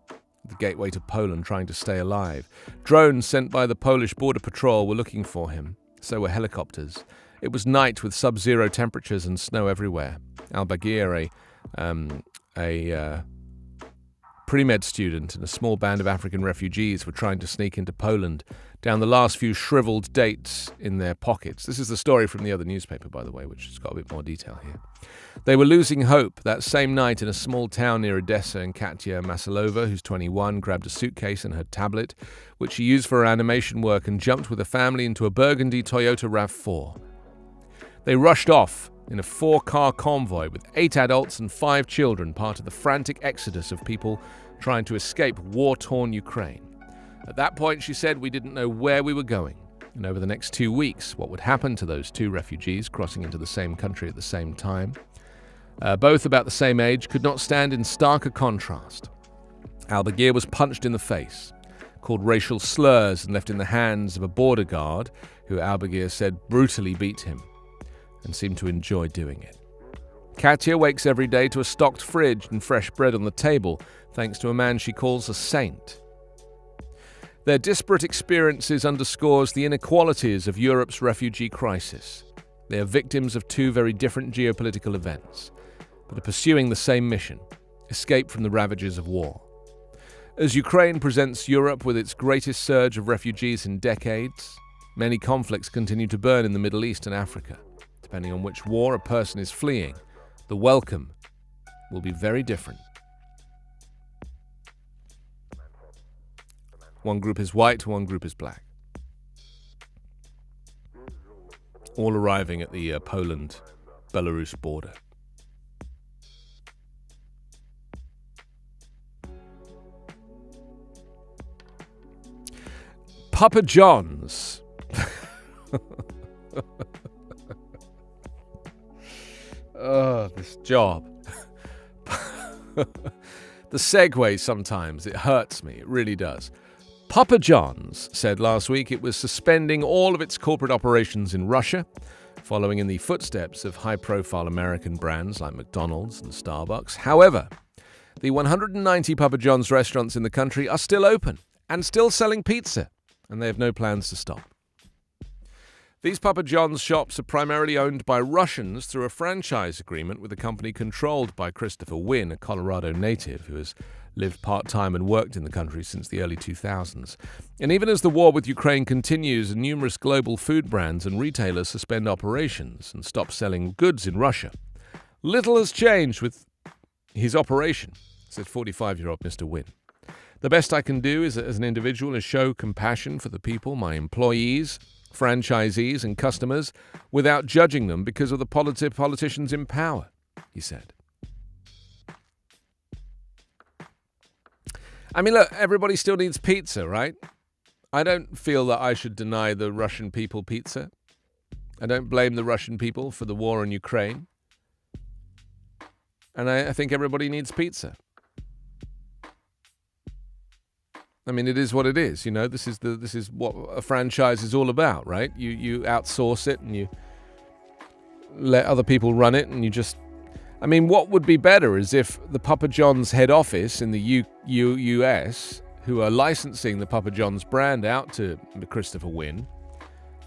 the gateway to Poland, trying to stay alive. Drones sent by the Polish border patrol were looking for him. So were helicopters. It was night with sub-zero temperatures and snow everywhere. Al-Bagir, a pre-med student and a small band of African refugees were trying to sneak into Poland down the last few shriveled dates in their pockets. This is the story from the other newspaper, by the way, which has got a bit more detail here. They were losing hope that same night in a small town near Odessa, and Katya Masalova, who's 21, grabbed a suitcase and her tablet, which she used for her animation work, and jumped with her family into a burgundy Toyota RAV4. They rushed off in a 4-car convoy with 8 adults and 5 children, part of the frantic exodus of people trying to escape war-torn Ukraine. At that point, she said, we didn't know where we were going. And over the next 2 weeks, what would happen to those 2 refugees crossing into the same country at the same time, both about the same age, could not stand in starker contrast. Albagir was punched in the face, called racial slurs, and left in the hands of a border guard who Albagir said brutally beat him and seemed to enjoy doing it. Katya wakes every day to a stocked fridge and fresh bread on the table, thanks to a man she calls a saint. Their disparate experiences underscores the inequalities of Europe's refugee crisis. They are victims of 2 very different geopolitical events, but are pursuing the same mission: escape from the ravages of war. As Ukraine presents Europe with its greatest surge of refugees in decades, many conflicts continue to burn in the Middle East and Africa. Depending on which war a person is fleeing, the welcome will be very different. One group is white, one group is black. All arriving at the Poland-Belarus border. Papa John's. Oh, this job. The segue sometimes, it hurts me. It really does. Papa John's said last week it was suspending all of its corporate operations in Russia, following in the footsteps of high-profile American brands like McDonald's and Starbucks. However, the 190 Papa John's restaurants in the country are still open and still selling pizza, and they have no plans to stop. These Papa John's shops are primarily owned by Russians through a franchise agreement with a company controlled by Christopher Wynn, a Colorado native who has lived part-time and worked in the country since the early 2000s. And even as the war with Ukraine continues and numerous global food brands and retailers suspend operations and stop selling goods in Russia, little has changed with his operation, said 45-year-old Mr. Wynn. The best I can do as an individual is show compassion for the people, my employees, franchisees and customers, without judging them because of the politicians in power, he said. I mean, look, everybody still needs pizza, right? I don't feel that I should deny the Russian people pizza. I don't blame the Russian people for the war in Ukraine. And I think everybody needs pizza. I mean, it is what it is, you know. This is what a franchise is all about, right? You outsource it and you let other people run it, and you just. I mean, what would be better is if the Papa John's head office in the US, who are licensing the Papa John's brand out to Christopher Wynn,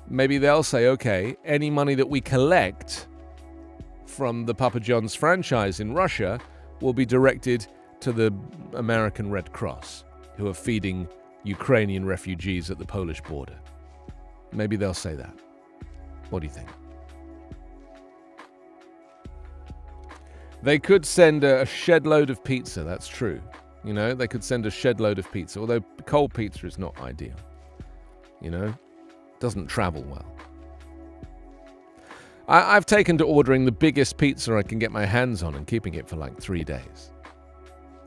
maybe they'll say, okay, any money that we collect from the Papa John's franchise in Russia will be directed to the American Red Cross, who are feeding Ukrainian refugees at the Polish border. Maybe they'll say that. What do you think? They could send a shed load of pizza, that's true. You know, they could send a shed load of pizza, although cold pizza is not ideal. You know, doesn't travel well. I've taken to ordering the biggest pizza I can get my hands on and keeping it for like 3 days.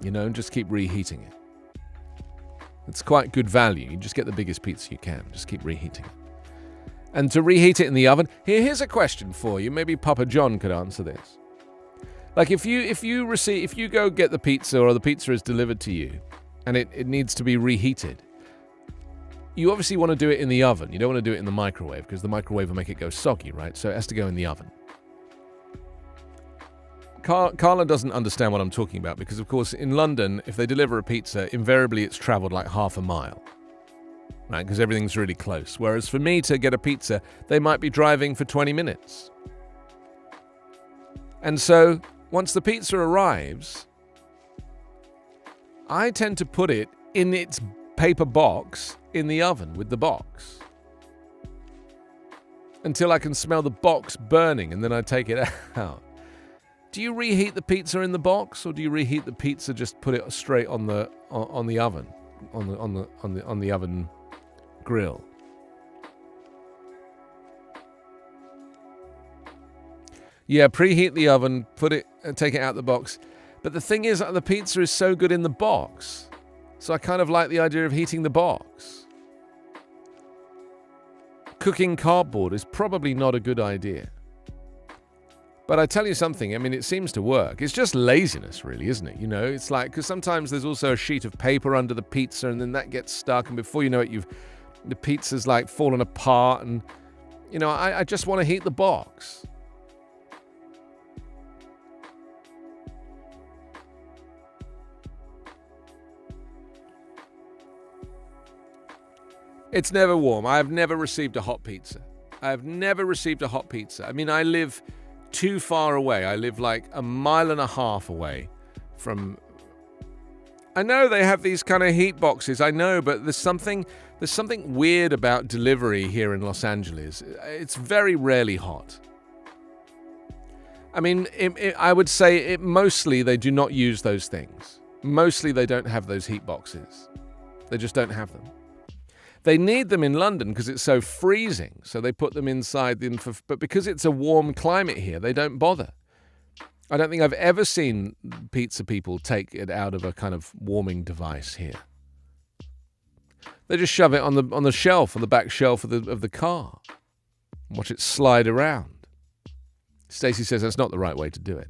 You know, and just keep reheating it. It's quite good value. You just get the biggest pizza you can. Just keep reheating it. And to reheat it in the oven, here's a question for you. Maybe Papa John could answer this. Like if you go get the pizza, or the pizza is delivered to you and it needs to be reheated, you obviously want to do it in the oven. You don't want to do it in the microwave because the microwave will make it go soggy, right? So it has to go in the oven. Carla doesn't understand what I'm talking about because, of course, in London, if they deliver a pizza, invariably it's traveled like half a mile, right? Because everything's really close. Whereas for me to get a pizza, they might be driving for 20 minutes. And so once the pizza arrives, I tend to put it in its paper box in the oven with the box until I can smell the box burning, and then I take it out. Do you reheat the pizza in the box, or do you reheat the pizza, just put it straight on the oven, on the oven grill? Yeah, preheat the oven, put it, take it out the box. But the thing is, the pizza is so good in the box, so I kind of like the idea of heating the box. Cooking cardboard is probably not a good idea. But I tell you something, I mean, it seems to work. It's just laziness, really, isn't it? You know, it's like, because sometimes there's also a sheet of paper under the pizza, and then that gets stuck, and before you know it, the pizza's like fallen apart, and, you know, I just want to heat the box. It's never warm. I have never received a hot pizza. I mean, I live too far away. I live like a mile and a half away from... I know they have these kind of heat boxes, I know, but there's something weird about delivery here in Los Angeles. It's very rarely hot. I mean, I would say mostly they do not use those things. Mostly they don't have those heat boxes. They just don't have them. They need them in London because it's so freezing, so they put them inside. But because it's a warm climate here, they don't bother. I don't think I've ever seen pizza people take it out of a kind of warming device here. They just shove it on the shelf, on the back shelf of the car, and watch it slide around. Stacey says that's not the right way to do it.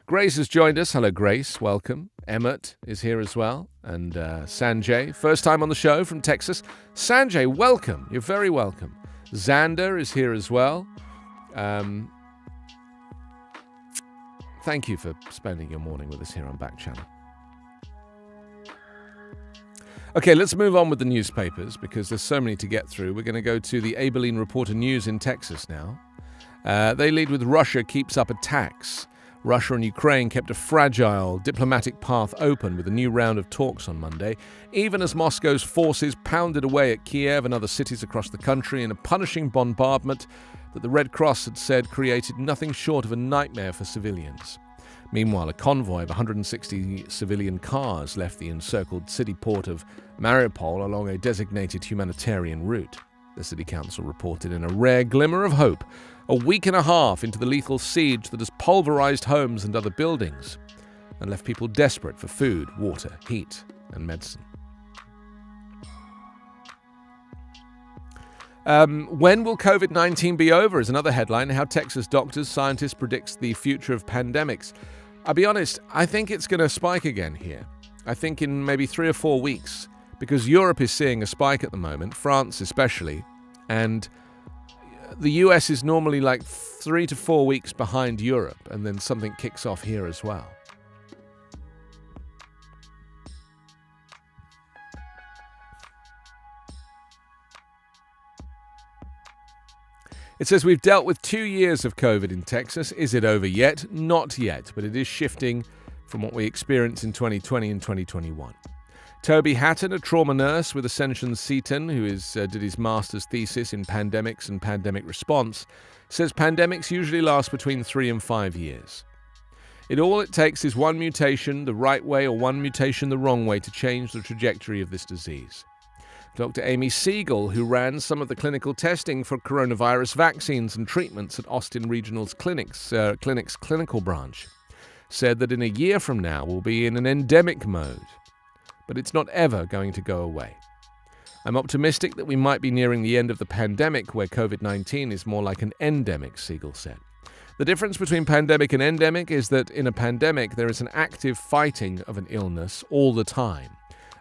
Grace has joined us. Hello, Grace. Welcome. Emmett is here as well. And Sanjay, first time on the show from Texas. Sanjay, welcome. You're very welcome. Xander is here as well. Thank you for spending your morning with us here on Backchannel. Okay, let's move on with the newspapers because there's so many to get through. We're going to go to the Abilene Reporter News in Texas now. They lead with Russia keeps up attacks. Russia and Ukraine kept a fragile diplomatic path open with a new round of talks on Monday, even as Moscow's forces pounded away at Kiev and other cities across the country in a punishing bombardment that the Red Cross had said created nothing short of a nightmare for civilians. Meanwhile, a convoy of 160 civilian cars left the encircled city port of Mariupol along a designated humanitarian route. The city council reported in a rare glimmer of hope, a week and a half into the lethal siege that has pulverized homes and other buildings and left people desperate for food, water, heat, and medicine. When will COVID-19 be over is another headline. How Texas doctors, scientists predicts the future of pandemics. I'll be honest, I think it's going to spike again here. I think in maybe 3 or 4 weeks, because Europe is seeing a spike at the moment, France especially, and the US is normally like 3 to 4 weeks behind Europe, and then something kicks off here as well. It says we've dealt with 2 years of COVID in Texas. Is it over yet? Not yet, but it is shifting from what we experienced in 2020 and 2021. Toby Hatton, a trauma nurse with Ascension Seton, who did his master's thesis in pandemics and pandemic response, says pandemics usually last between 3 and 5 years. All it takes is one mutation the right way or one mutation the wrong way to change the trajectory of this disease. Dr. Amy Siegel, who ran some of the clinical testing for coronavirus vaccines and treatments at Austin Regional's clinic's clinical branch, said that in a year from now we'll be in an endemic mode. But it's not ever going to go away. I'm optimistic that we might be nearing the end of the pandemic where COVID-19 is more like an endemic, Siegel said. The difference between pandemic and endemic is that in a pandemic there is an active fighting of an illness all the time,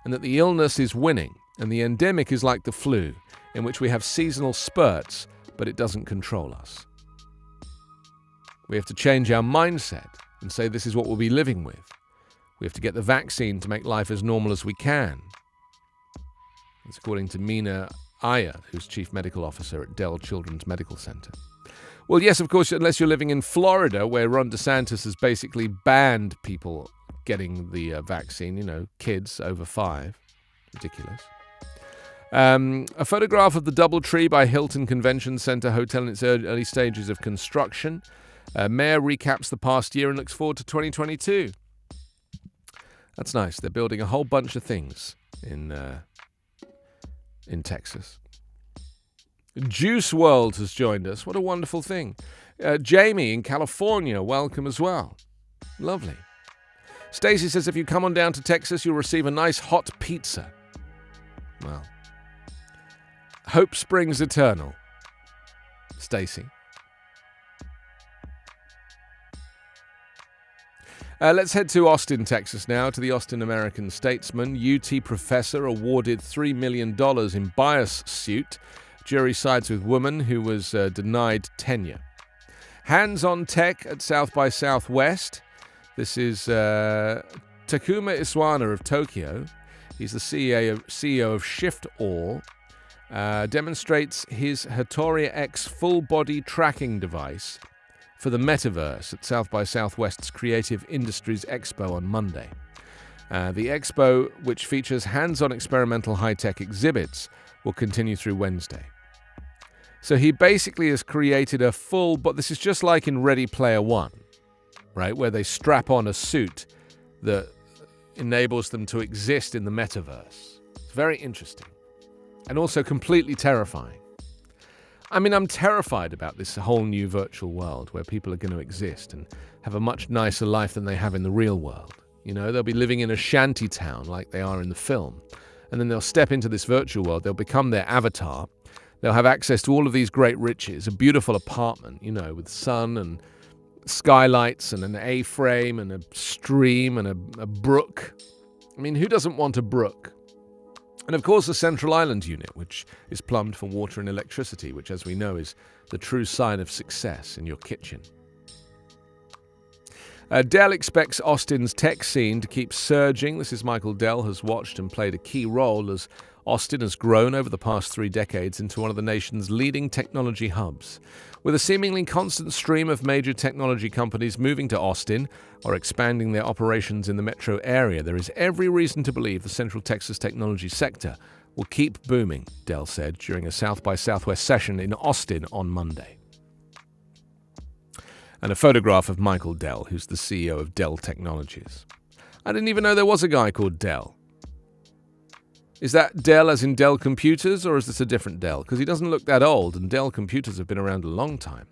and that the illness is winning, and the endemic is like the flu, in which we have seasonal spurts, but it doesn't control us. We have to change our mindset and say this is what we'll be living with. We have to get the vaccine to make life as normal as we can. That's according to Mina Iyer, who's Chief Medical Officer at Dell Children's Medical Center. Well, yes, of course, unless you're living in Florida, where Ron DeSantis has basically banned people getting the vaccine, kids over 5. Ridiculous. A photograph of the DoubleTree by Hilton Convention Center Hotel in its early stages of construction. Mayor recaps the past year and looks forward to 2022. That's nice. They're building a whole bunch of things in Texas. Juice World has joined us. What a wonderful thing. Jamie in California, welcome as well. Lovely. Stacey says if you come on down to Texas, you'll receive a nice hot pizza. Well, hope springs eternal. Stacey. Let's head to Austin, Texas now, to the Austin American-Statesman. UT professor awarded $3 million in bias suit. Jury sides with woman who was denied tenure. Hands-on tech at South by Southwest. This is Takuma Iswana of Tokyo. He's the CEO of Shift All. Demonstrates his Hattori X full-body tracking device for the metaverse at South by Southwest's Creative Industries Expo on Monday. The expo, which features hands-on experimental high-tech exhibits, will continue through Wednesday. So he basically has created a full, but this is just like in Ready Player One, right, where they strap on a suit that enables them to exist in the metaverse. It's very interesting and also completely terrifying. I mean, I'm terrified about this whole new virtual world where people are going to exist and have a much nicer life than they have in the real world. You know, they'll be living in a shanty town like they are in the film. And then they'll step into this virtual world. They'll become their avatar. They'll have access to all of these great riches, a beautiful apartment, you know, with sun and skylights and an A-frame and a stream and a brook. I mean, who doesn't want a brook? And of course, a central island unit, which is plumbed for water and electricity, which, as we know, is the true sign of success in your kitchen. Dell expects Austin's tech scene to keep surging. This is Michael Dell has watched and played a key role as Austin has grown over the past 3 decades into one of the nation's leading technology hubs. With a seemingly constant stream of major technology companies moving to Austin or expanding their operations in the metro area, there is every reason to believe the Central Texas technology sector will keep booming, Dell said during a South by Southwest session in Austin on Monday. And a photograph of Michael Dell, who's the CEO of Dell Technologies. I didn't even know there was a guy called Dell. Is that Dell as in Dell Computers, or is this a different Dell? Because he doesn't look that old, and Dell Computers have been around a long time.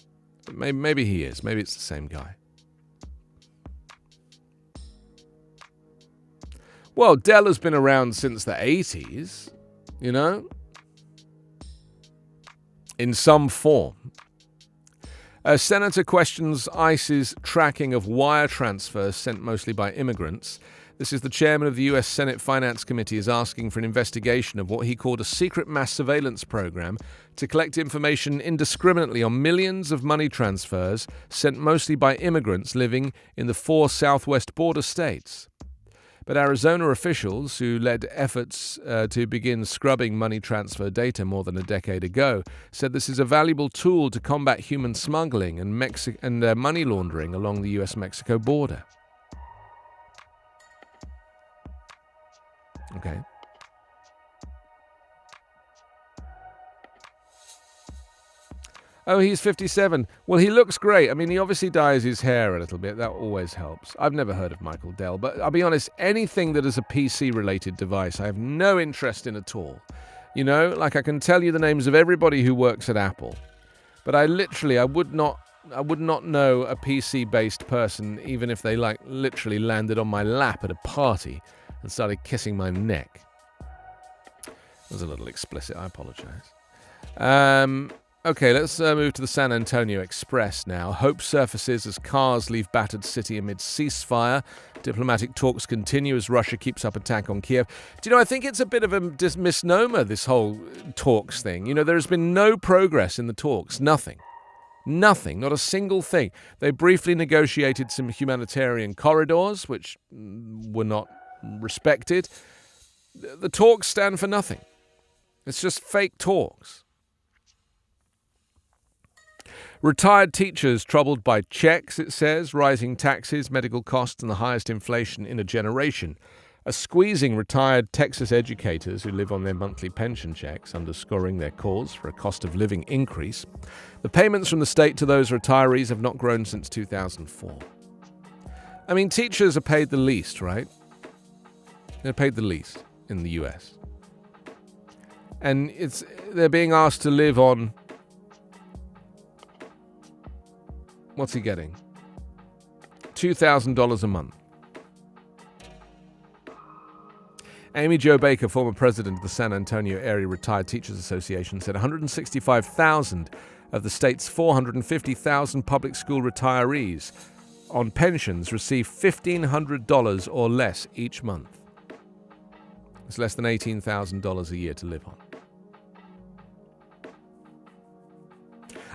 But maybe he is. Maybe it's the same guy. Well, Dell has been around since the 80s, you know, in some form. A senator questions ICE's tracking of wire transfers sent mostly by immigrants. This is the chairman of the U.S. Senate Finance Committee is asking for an investigation of what he called a secret mass surveillance program to collect information indiscriminately on millions of money transfers sent mostly by immigrants living in the 4 southwest border states. But Arizona officials, who led efforts to begin scrubbing money transfer data more than a decade ago, said this is a valuable tool to combat human smuggling and money laundering along the U.S.-Mexico border. Okay. Oh, he's 57. Well, he looks great. I mean, he obviously dyes his hair a little bit. That always helps. I've never heard of Michael Dell, but I'll be honest, anything that is a PC-related device, I have no interest in at all. You know, like I can tell you the names of everybody who works at Apple, but I would not know a PC-based person, even if they literally landed on my lap at a party and started kissing my neck. That was a little explicit, I apologize. Okay, let's move to the San Antonio Express now. Hope surfaces as cars leave battered city amid ceasefire. Diplomatic talks continue as Russia keeps up attack on Kiev. Do you know, I think it's a bit of a misnomer, this whole talks thing. You know, there has been no progress in the talks. Nothing, not a single thing. They briefly negotiated some humanitarian corridors, which were not respected. The talks stand for nothing. It's just fake talks. Retired teachers troubled by checks, it says, rising taxes, medical costs, and the highest inflation in a generation. are squeezing retired Texas educators who live on their monthly pension checks, underscoring their calls for a cost of living increase. The payments from the state to those retirees have not grown since 2004. I mean, teachers are paid the least, right? They're paid the least in the US. And they're being asked to live on... What's he getting? $2,000 a month. Amy Jo Baker, former president of the San Antonio Area Retired Teachers Association, said 165,000 of the state's 450,000 public school retirees on pensions receive $1,500 or less each month. It's less than $18,000 a year to live on.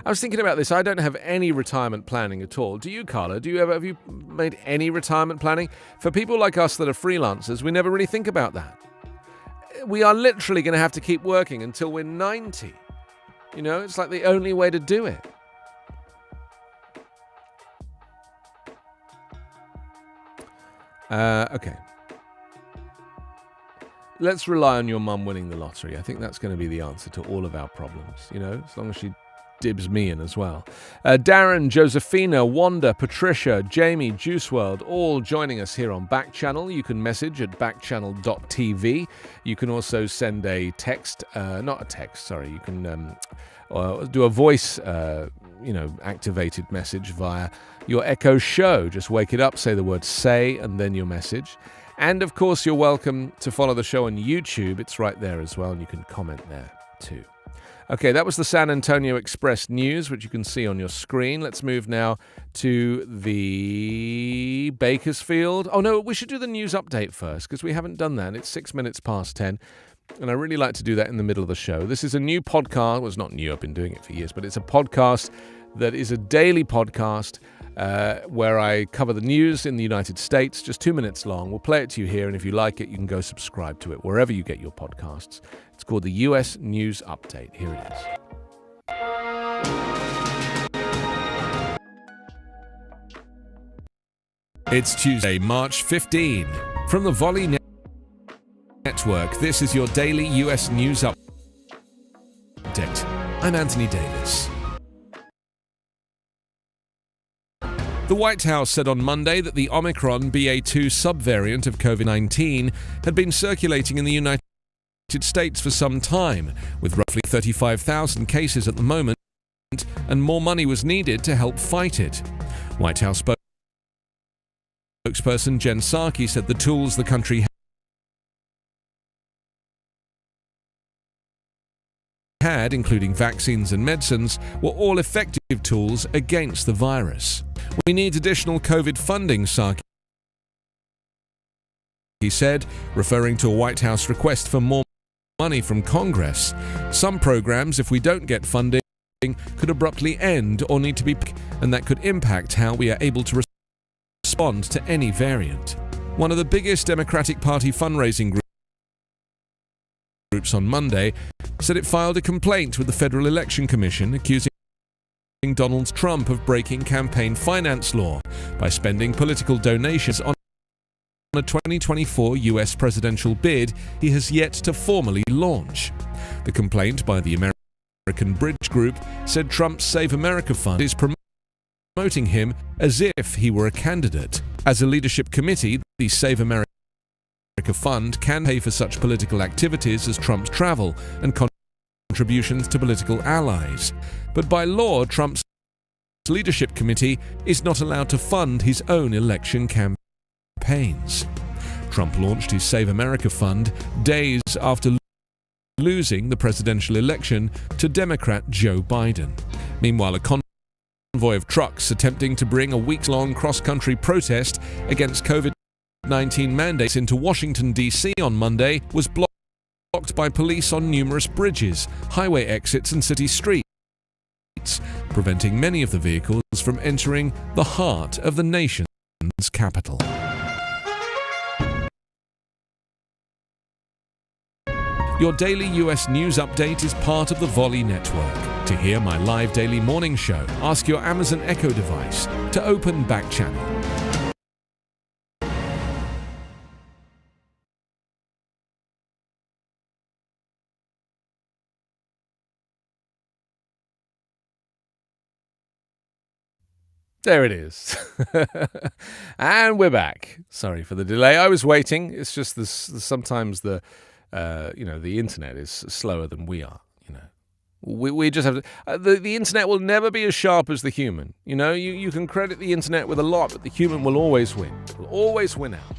I was thinking about this. I don't have any retirement planning at all. Do you, Carla? Have you made any retirement planning? For people like us that are freelancers, we never really think about that. We are literally going to have to keep working until we're 90. You know, it's like the only way to do it. Okay. Let's rely on your mum winning the lottery. I think that's going to be the answer to all of our problems, you know, as long as she dibs me in as well. Darren, Josephina, Wanda, Patricia, Jamie, Juice World, all joining us here on Backchannel. You can message at backchannel.tv. You can also send a text, not a text, sorry. You can do a voice, activated message via your Echo Show. Just wake it up, say the word "say" and then your message. And of course, you're welcome to follow the show on YouTube. It's right there as well, and you can comment there too. Okay, that was the San Antonio Express News, which you can see on your screen. Let's move now to the Bakersfield. Oh, no, we should do the news update first, because we haven't done that. It's 6 minutes past 10, and I really like to do that in the middle of the show. This is a new podcast. Well, it's not new. I've been doing it for years, but it's a podcast that is a daily podcast where I cover the news in the United States, just 2 minutes long. We'll play it to you here, and if you like it, you can go subscribe to it wherever you get your podcasts. It's called the US News Update. Here it is. It's Tuesday, March 15. From the Volley Network, this is your daily US News Update. I'm Anthony Davis. The White House said on Monday that the Omicron BA.2 subvariant of COVID-19 had been circulating in the United States for some time, with roughly 35,000 cases at the moment, and more money was needed to help fight it. White House spokesperson Jen Psaki said the tools the country had, including vaccines and medicines, were all effective tools against the virus. We need additional COVID funding, Psaki said, referring to a White House request for more money from Congress. Some programs, if we don't get funding, could abruptly end or need to be, and that could impact how we are able to respond to any variant. One of the biggest Democratic Party fundraising groups on Monday said it filed a complaint with the Federal Election Commission accusing Donald Trump of breaking campaign finance law by spending political donations on a 2024 US presidential bid he has yet to formally launch. The complaint by the American Bridge Group said Trump's Save America Fund is promoting him as if he were a candidate. As a leadership committee, the Save America Fund can pay for such political activities as Trump's travel and contributions to political allies. But by law, Trump's leadership committee is not allowed to fund his own election campaigns. Trump launched his Save America Fund days after losing the presidential election to Democrat Joe Biden. Meanwhile, a convoy of trucks attempting to bring a weeks-long cross-country protest against COVID-19 mandates into Washington, D.C. on Monday was blocked by police on numerous bridges, highway exits and city streets, preventing many of the vehicles from entering the heart of the nation's capital. Your daily US news update is part of the Volley Network. To hear my live daily morning show, ask your Amazon Echo device to open Backchannel. There it is. And we're back. Sorry for the delay. I was waiting. It's just this, sometimes the internet is slower than we are. We just have to, the internet will never be as sharp as the human. You can credit the internet with a lot, but the human will always win. Will always win out.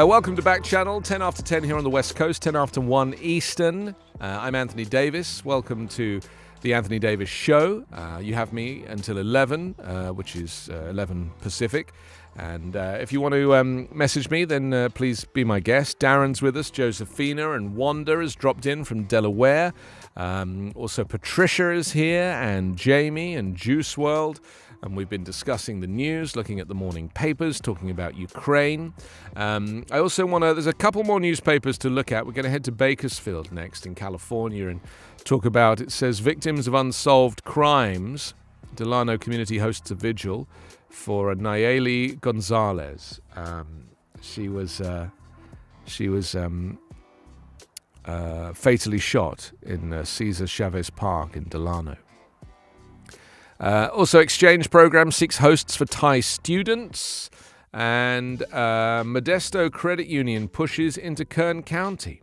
Welcome to Backchannel, 10 after 10 here on the West Coast, 10 after 1 Eastern. I'm Anthony Davis. Welcome to the Anthony Davis Show. You have me until 11, which is 11 Pacific. And if you want to message me, then please be my guest. Darren's with us. Josephina and Wanda has dropped in from Delaware. Also, Patricia is here, and Jamie and Juice World. And we've been discussing the news, looking at the morning papers, talking about Ukraine. I also there's a couple more newspapers to look at. We're going to head to Bakersfield next in California and talk about, it says, victims of unsolved crimes. Delano community hosts a vigil for Nayeli Gonzalez. She was fatally shot in Cesar Chavez Park in Delano. Also, exchange program seeks hosts for Thai students, and Modesto Credit Union pushes into Kern County.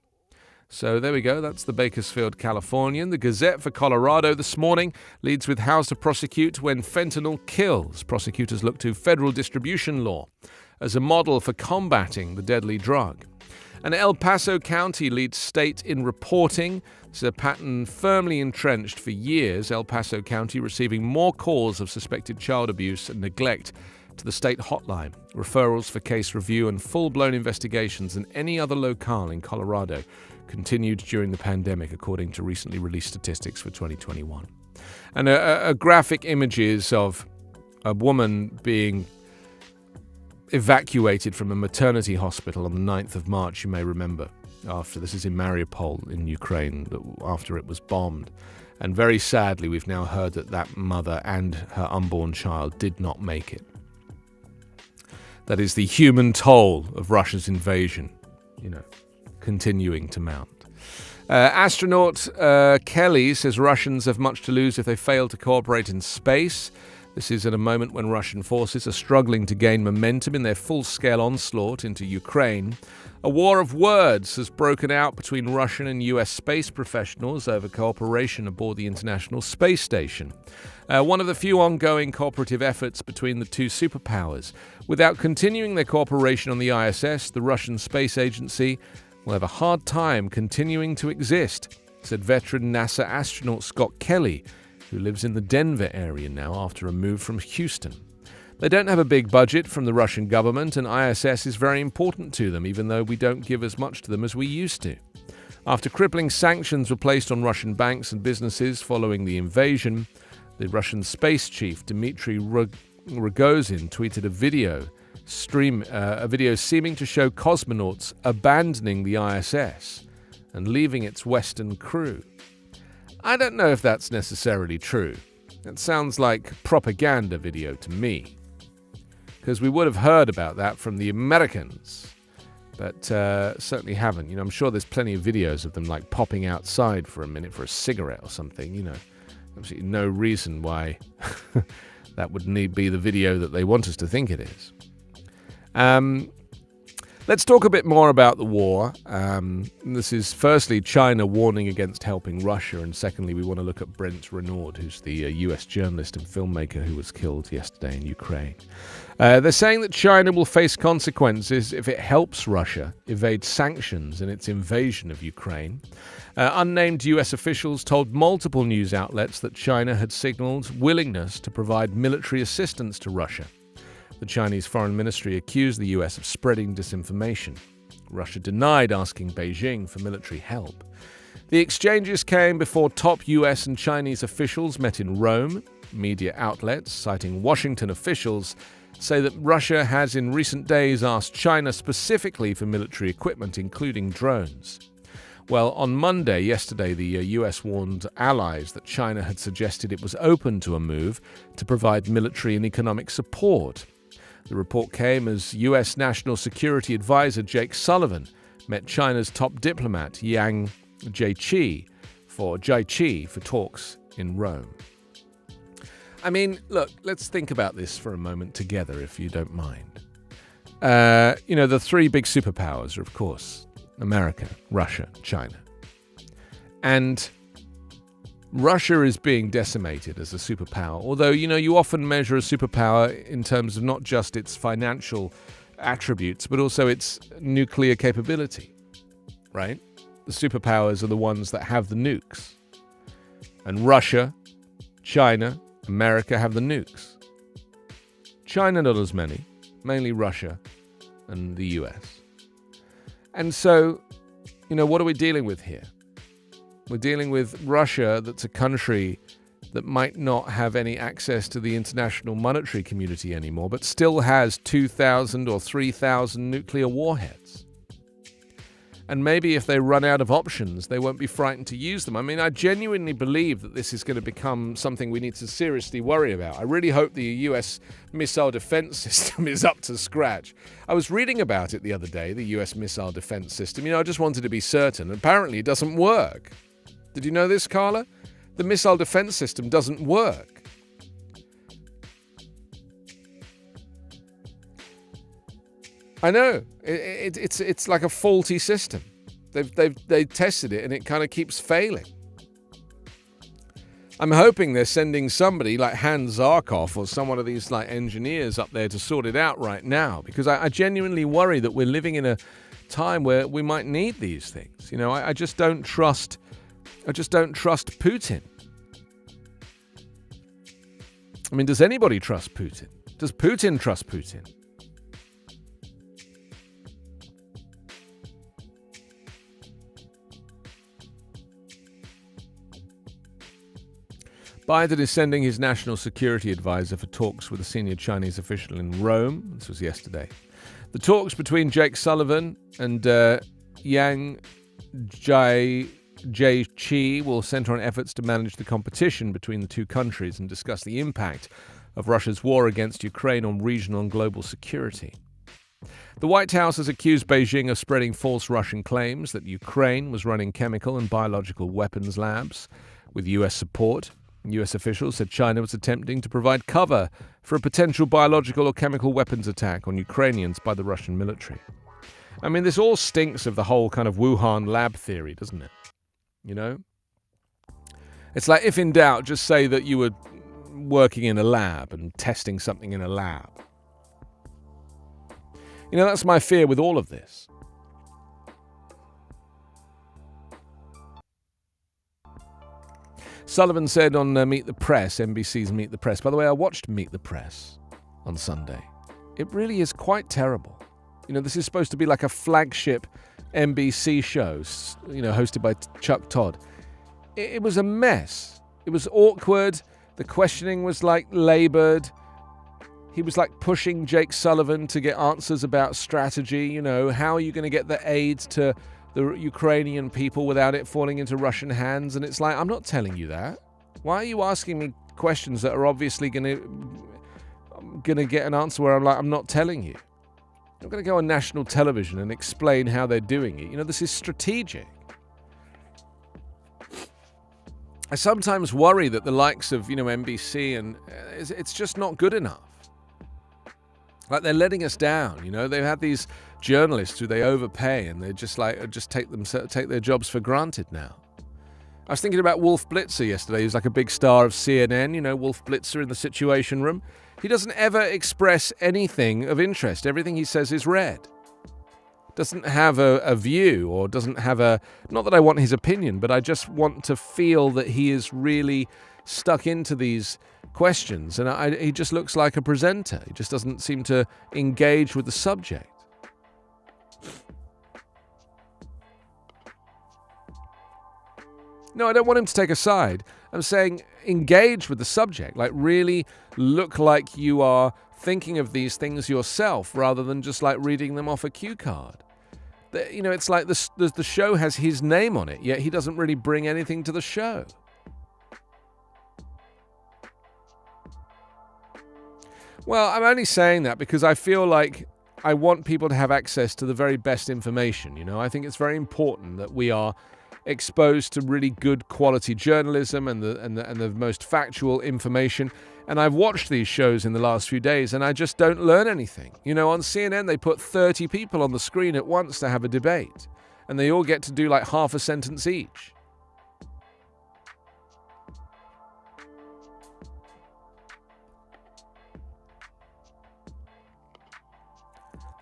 So there we go. That's the Bakersfield Californian. The Gazette for Colorado this morning leads with how to prosecute when fentanyl kills. Prosecutors look to federal distribution law as a model for combating the deadly drug. And El Paso County leads state in reporting. This is a pattern firmly entrenched for years. El Paso County receiving more calls of suspected child abuse and neglect to the state hotline, referrals for case review and full-blown investigations than any other locale in Colorado continued during the pandemic, according to recently released statistics for 2021. And a graphic images of a woman being evacuated from a maternity hospital on the 9th of March, you may remember. This is in Mariupol in Ukraine, after it was bombed. And very sadly, we've now heard that mother and her unborn child did not make it. That is the human toll of Russia's invasion, continuing to mount. Astronaut Kelly says Russians have much to lose if they fail to cooperate in space. This is at a moment when Russian forces are struggling to gain momentum in their full-scale onslaught into Ukraine. A war of words has broken out between Russian and US space professionals over cooperation aboard the International Space Station. One of the few ongoing cooperative efforts between the two superpowers. Without continuing their cooperation on the ISS, the Russian Space Agency will have a hard time continuing to exist, said veteran NASA astronaut Scott Kelly, who lives in the Denver area now after a move from Houston. They don't have a big budget from the Russian government, and ISS is very important to them, even though we don't give as much to them as we used to. After crippling sanctions were placed on Russian banks and businesses following the invasion, the Russian space chief Dmitry Rogozin tweeted a video seeming to show cosmonauts abandoning the ISS and leaving its Western crew. I don't know if that's necessarily true. It sounds like propaganda video to me, because we would have heard about that from the Americans, but certainly haven't. I'm sure there's plenty of videos of them like popping outside for a minute for a cigarette or something. Absolutely no reason why that would be the video that they want us to think it is. Let's talk a bit more about the war. This is firstly China warning against helping Russia, and secondly we want to look at Brent Renaud, who's the US journalist and filmmaker who was killed yesterday in Ukraine. They're saying that China will face consequences if it helps Russia evade sanctions in its invasion of Ukraine. Unnamed US officials told multiple news outlets that China had signaled willingness to provide military assistance to Russia. The Chinese Foreign Ministry accused the US of spreading disinformation. Russia denied asking Beijing for military help. The exchanges came before top US and Chinese officials met in Rome. Media outlets, citing Washington officials, say that Russia has in recent days asked China specifically for military equipment, including drones. Well, on Monday, yesterday, the US warned allies that China had suggested it was open to a move to provide military and economic support. The report came as US National Security Advisor Jake Sullivan met China's top diplomat Yang Jiechi for talks in Rome. I mean, look, let's think about this for a moment together, if you don't mind. The three big superpowers are, of course, America, Russia, China. And Russia is being decimated as a superpower, although, you often measure a superpower in terms of not just its financial attributes, but also its nuclear capability, right? The superpowers are the ones that have the nukes. And Russia, China, America have the nukes. China, not as many, mainly Russia and the US. And so, what are we dealing with here? We're dealing with Russia, that's a country that might not have any access to the international monetary community anymore, but still has 2,000 or 3,000 nuclear warheads. And maybe if they run out of options, they won't be frightened to use them. I mean, I genuinely believe that this is going to become something we need to seriously worry about. I really hope the US missile defense system is up to scratch. I was reading about it the other day, the US missile defense system. I just wanted to be certain. Apparently, it doesn't work. Did you know this, Carla? The missile defense system doesn't work. I know. It's like a faulty system. They've tested it and it kind of keeps failing. I'm hoping they're sending somebody like Hans Zarkov or some one of these like engineers up there to sort it out right now, because I genuinely worry that we're living in a time where we might need these things. I just don't trust. I just don't trust Putin. I mean, does anybody trust Putin? Does Putin trust Putin? Biden is sending his national security advisor for talks with a senior Chinese official in Rome. This was yesterday. The talks between Jake Sullivan and Yang Jiechi will center on efforts to manage the competition between the two countries and discuss the impact of Russia's war against Ukraine on regional and global security. The White House has accused Beijing of spreading false Russian claims that Ukraine was running chemical and biological weapons labs with U.S. support. U.S. officials said China was attempting to provide cover for a potential biological or chemical weapons attack on Ukrainians by the Russian military. I mean, this all stinks of the whole kind of Wuhan lab theory, doesn't it? It's like, if in doubt, just say that you were working in a lab and testing something in a lab. That's my fear with all of this. Sullivan said on Meet the Press, NBC's Meet the Press. By the way, I watched Meet the Press on Sunday. It really is quite terrible. This is supposed to be like a flagship NBC show, hosted by Chuck Todd. It was a mess. It was awkward. The questioning was labored. He was pushing Jake Sullivan to get answers about strategy. How are you going to get the aid to the Ukrainian people without it falling into Russian hands? And it's I'm not telling you that. Why are you asking me questions that are obviously going to get an answer where I'm not telling you? I'm going to go on national television and explain how they're doing it. This is strategic. I sometimes worry that the likes of, NBC and it's just not good enough. They're letting us down. They've had these journalists who they overpay and they just take their jobs for granted now. I was thinking about Wolf Blitzer yesterday. He was a big star of CNN. Wolf Blitzer in the Situation Room. He doesn't ever express anything of interest. Everything he says is read. Doesn't have a view, or doesn't have not that I want his opinion, but I just want to feel that he is really stuck into these questions. And he just looks like a presenter. He just doesn't seem to engage with the subject. No, I don't want him to take a side. I'm saying engage with the subject. Really look like you are thinking of these things yourself rather than just reading them off a cue card. It's like the show has his name on it, yet he doesn't really bring anything to the show. Well, I'm only saying that because I feel like I want people to have access to the very best information. I think it's very important that we are exposed to really good quality journalism and the most factual information. And I've watched these shows in the last few days, and I just don't learn anything. You know, on CNN, they put 30 people on the screen at once to have a debate, and they all get to do like half a sentence each.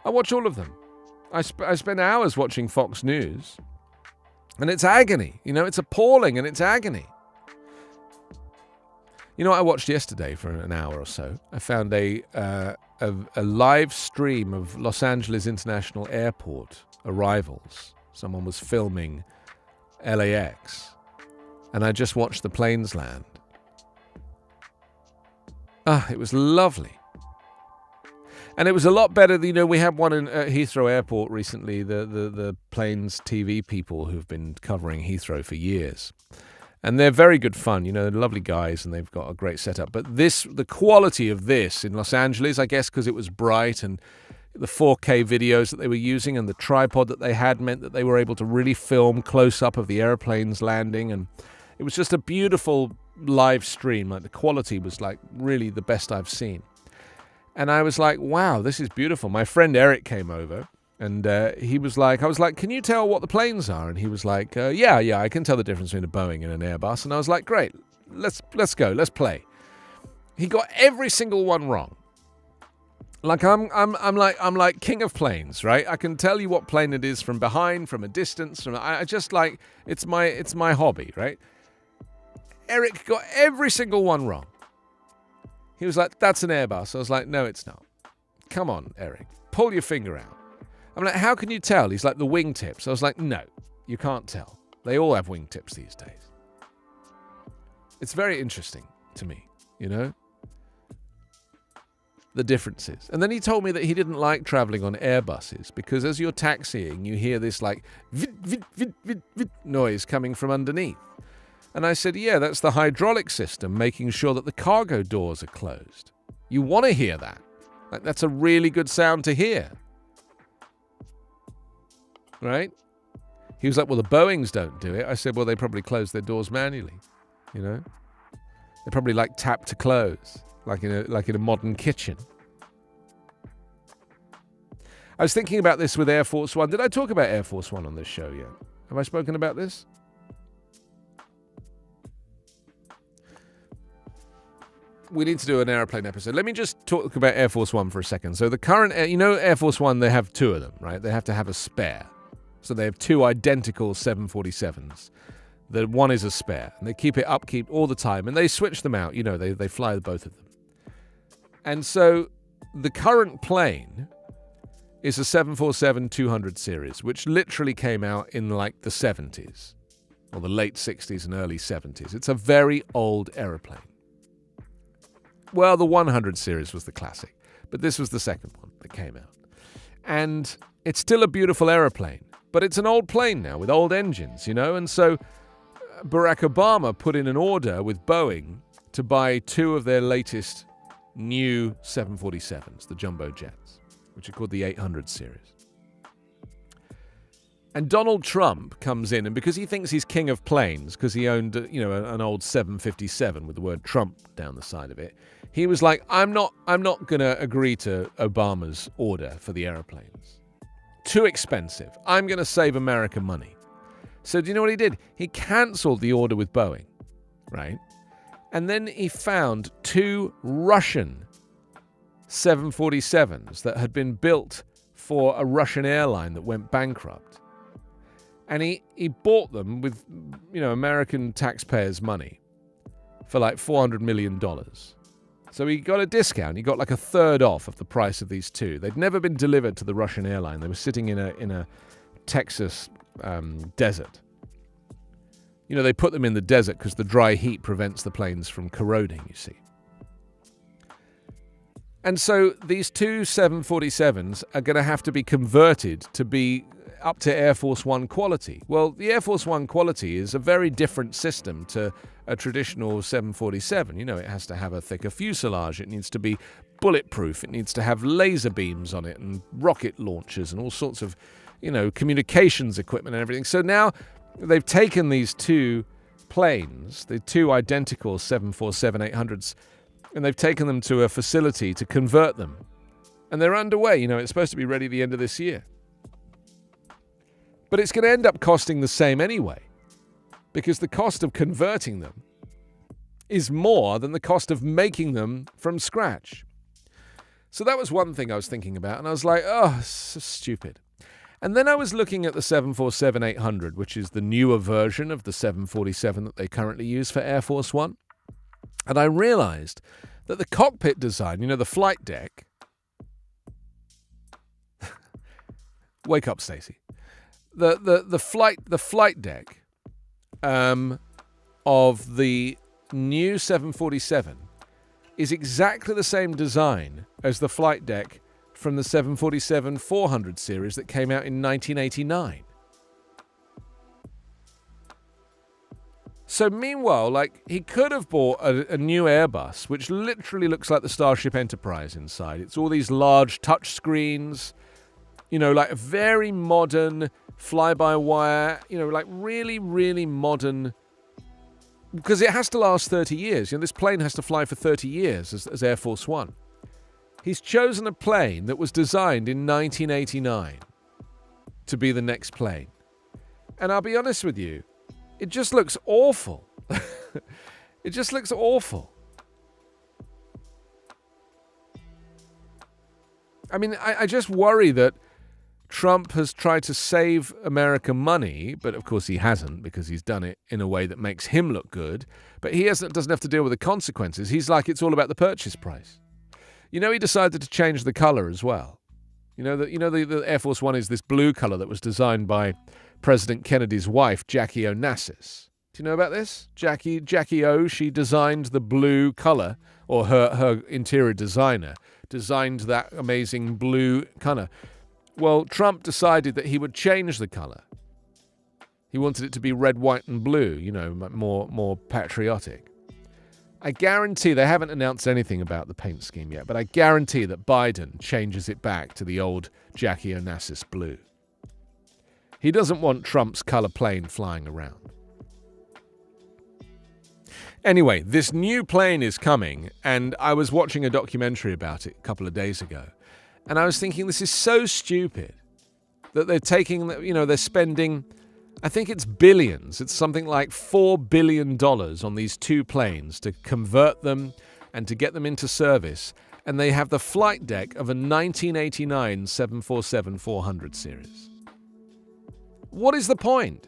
I watch all of them. I spend hours watching Fox News, and it's agony. You know, it's appalling, and it's agony. You know what I watched yesterday for an hour or so? I found a live stream of Los Angeles International Airport arrivals. Someone was filming LAX, and I just watched the planes land. It was lovely. And it was a lot better. You know, we had one in Heathrow Airport recently, the planes TV people who've been covering Heathrow for years. And they're very good fun. You know, they're lovely guys, and they've got a great setup. But the quality of this in Los Angeles, I guess because it was bright, and the 4K videos that they were using and the tripod that they had meant that they were able to really film close-up of the airplanes landing. And it was just a beautiful live stream. Like, the quality was like really the best I've seen. And I was like, wow, this is beautiful. My friend Eric came over, and he was like, I was like, can you tell what the planes are? And he was like, yeah, I can tell the difference between a Boeing and an Airbus. And I was like, great, let's go, let's play. He got every single one wrong. Like I'm like king of planes, right? I can tell you what plane it is from behind, from a distance. I just like it's my hobby, right? Eric got every single one wrong. He was like, that's an Airbus. I was like, no, it's not. Come on, Eric. Pull your finger out. I'm like, how can you tell? He's like, the wingtips. I was like, no, you can't tell. They all have wingtips these days. It's very interesting to me, you know? The differences. And then he told me that he didn't like traveling on Airbuses because as you're taxiing, you hear this like vid, vid, vid, vid, vid noise coming from underneath. And I said, yeah, that's the hydraulic system making sure that the cargo doors are closed. You want to hear that. Like, that's a really good sound to hear. Right? He was like, well, the Boeings don't do it. I said, well, they probably close their doors manually. You know? They probably like tap to close, like in a modern kitchen. I was thinking about this with Air Force One. Did I talk about Air Force One on this show yet? Have I spoken about this? We need to do an airplane episode. Let me just talk about Air Force One for a second. So the current, Air Force One, they have two of them, right? They have to have a spare. So they have two identical 747s. The one is a spare. And they keep it upkeep all the time. And they switch them out. You know, they fly both of them. And so the current plane is a 747-200 series, which literally came out in like the 70s. Or the late 60s and early 70s. It's a very old aeroplane. Well, the 100 series was the classic, but this was the second one that came out. And it's still a beautiful aeroplane, but it's an old plane now with old engines, you know? And so Barack Obama put in an order with Boeing to buy two of their latest new 747s, the jumbo jets, which are called the 800 series. And Donald Trump comes in, and because he thinks he's king of planes, because he owned, an old 757 with the word Trump down the side of it, he was like, I'm not going to agree to Obama's order for the aeroplanes. Too expensive. I'm going to save America money. So do you know what he did? He cancelled the order with Boeing, right? And then he found two Russian 747s that had been built for a Russian airline that went bankrupt. And he bought them with, American taxpayers' money for like $400 million. So he got a discount. He got like a third off of the price of these two. They'd never been delivered to the Russian airline. They were sitting in a Texas desert. You know, they put them in the desert because the dry heat prevents the planes from corroding, you see. And so these two 747s are going to have to be converted to be up to Air Force One quality. Well, the Air Force One quality is a very different system to a traditional 747. You know, it has to have a thicker fuselage. It needs to be bulletproof. It needs to have laser beams on it and rocket launchers and all sorts of, communications equipment and everything. So now they've taken these two planes, the two identical 747-800s, And they've taken them to a facility to convert them. And they're underway. It's supposed to be ready at the end of this year. But it's going to end up costing the same anyway, because the cost of converting them is more than the cost of making them from scratch. So that was one thing I was thinking about, and I was like, oh, so stupid. And then I was looking at the 747-800, which is the newer version of the 747 that they currently use for Air Force One. And I realized that the cockpit design, the flight deck... Wake up, Stacey. The flight deck of the new 747 is exactly the same design as the flight deck from the 747-400 series that came out in 1989. So meanwhile, he could have bought a new Airbus, which literally looks like the Starship Enterprise inside. It's all these large touch screens, a very modern fly-by-wire, really, really modern, because it has to last 30 years. This plane has to fly for 30 years as Air Force One. He's chosen a plane that was designed in 1989 to be the next plane. And I'll be honest with you, it just looks awful. It just looks awful. I mean, I just worry that Trump has tried to save American money, but of course he hasn't, because he's done it in a way that makes him look good. But he doesn't have to deal with the consequences. He's like, it's all about the purchase price. He decided to change the color as well. The Air Force One is this blue color that was designed by President Kennedy's wife, Jackie Onassis. Do you know about this? Jackie O, she designed the blue color, or her interior designer designed that amazing blue color. Well, Trump decided that he would change the color. He wanted it to be red, white, and blue, more patriotic. I guarantee, they haven't announced anything about the paint scheme yet, but I guarantee that Biden changes it back to the old Jackie Onassis blue. He doesn't want Trump's color plane flying around. Anyway, this new plane is coming, and I was watching a documentary about it a couple of days ago. And I was thinking, this is so stupid that they're taking, they're spending, I think it's billions. It's something like $4 billion on these two planes to convert them and to get them into service. And they have the flight deck of a 1989 747-400 series. What is the point?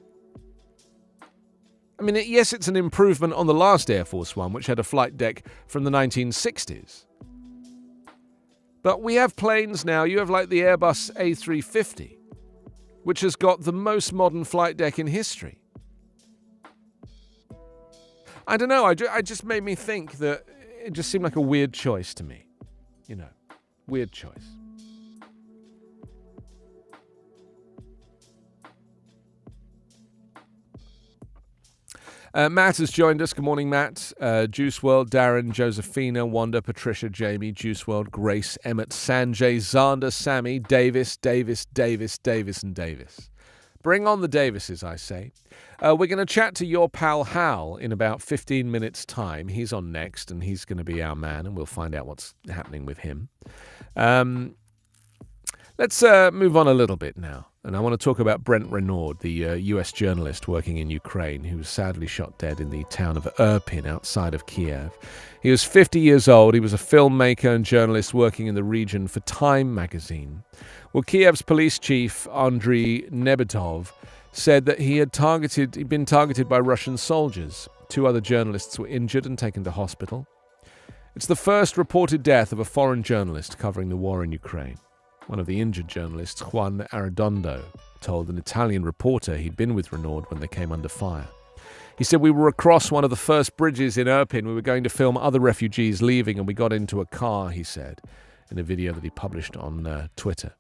I mean, yes, it's an improvement on the last Air Force One, which had a flight deck from the 1960s. But we have planes now. You have the Airbus A350, which has got the most modern flight deck in history. I don't know. I just made me think that it just seemed like a weird choice to me. Weird choice. Matt has joined us. Good morning, Matt. Juice World, Darren, Josephina, Wanda, Patricia, Jamie, Juice World, Grace, Emmett, Sanjay, Zander, Sammy, Davis, and Davis. Bring on the Davises, I say. We're going to chat to your pal Hal in about 15 minutes' time. He's on next, and he's going to be our man, and we'll find out what's happening with him. Let's move on a little bit now. And I want to talk about Brent Renaud, the U.S. journalist working in Ukraine, who was sadly shot dead in the town of Irpin outside of Kiev. He was 50 years old. He was a filmmaker and journalist working in the region for Time magazine. Well, Kiev's police chief, Andriy Nebitov, said that he'd been targeted by Russian soldiers. 2 other journalists were injured and taken to hospital. It's the first reported death of a foreign journalist covering the war in Ukraine. One of the injured journalists, Juan Arredondo, told an Italian reporter he'd been with Renaud when they came under fire. He said, "We were across one of the first bridges in Irpin. We were going to film other refugees leaving, and we got into a car," he said, in a video that he published on Twitter.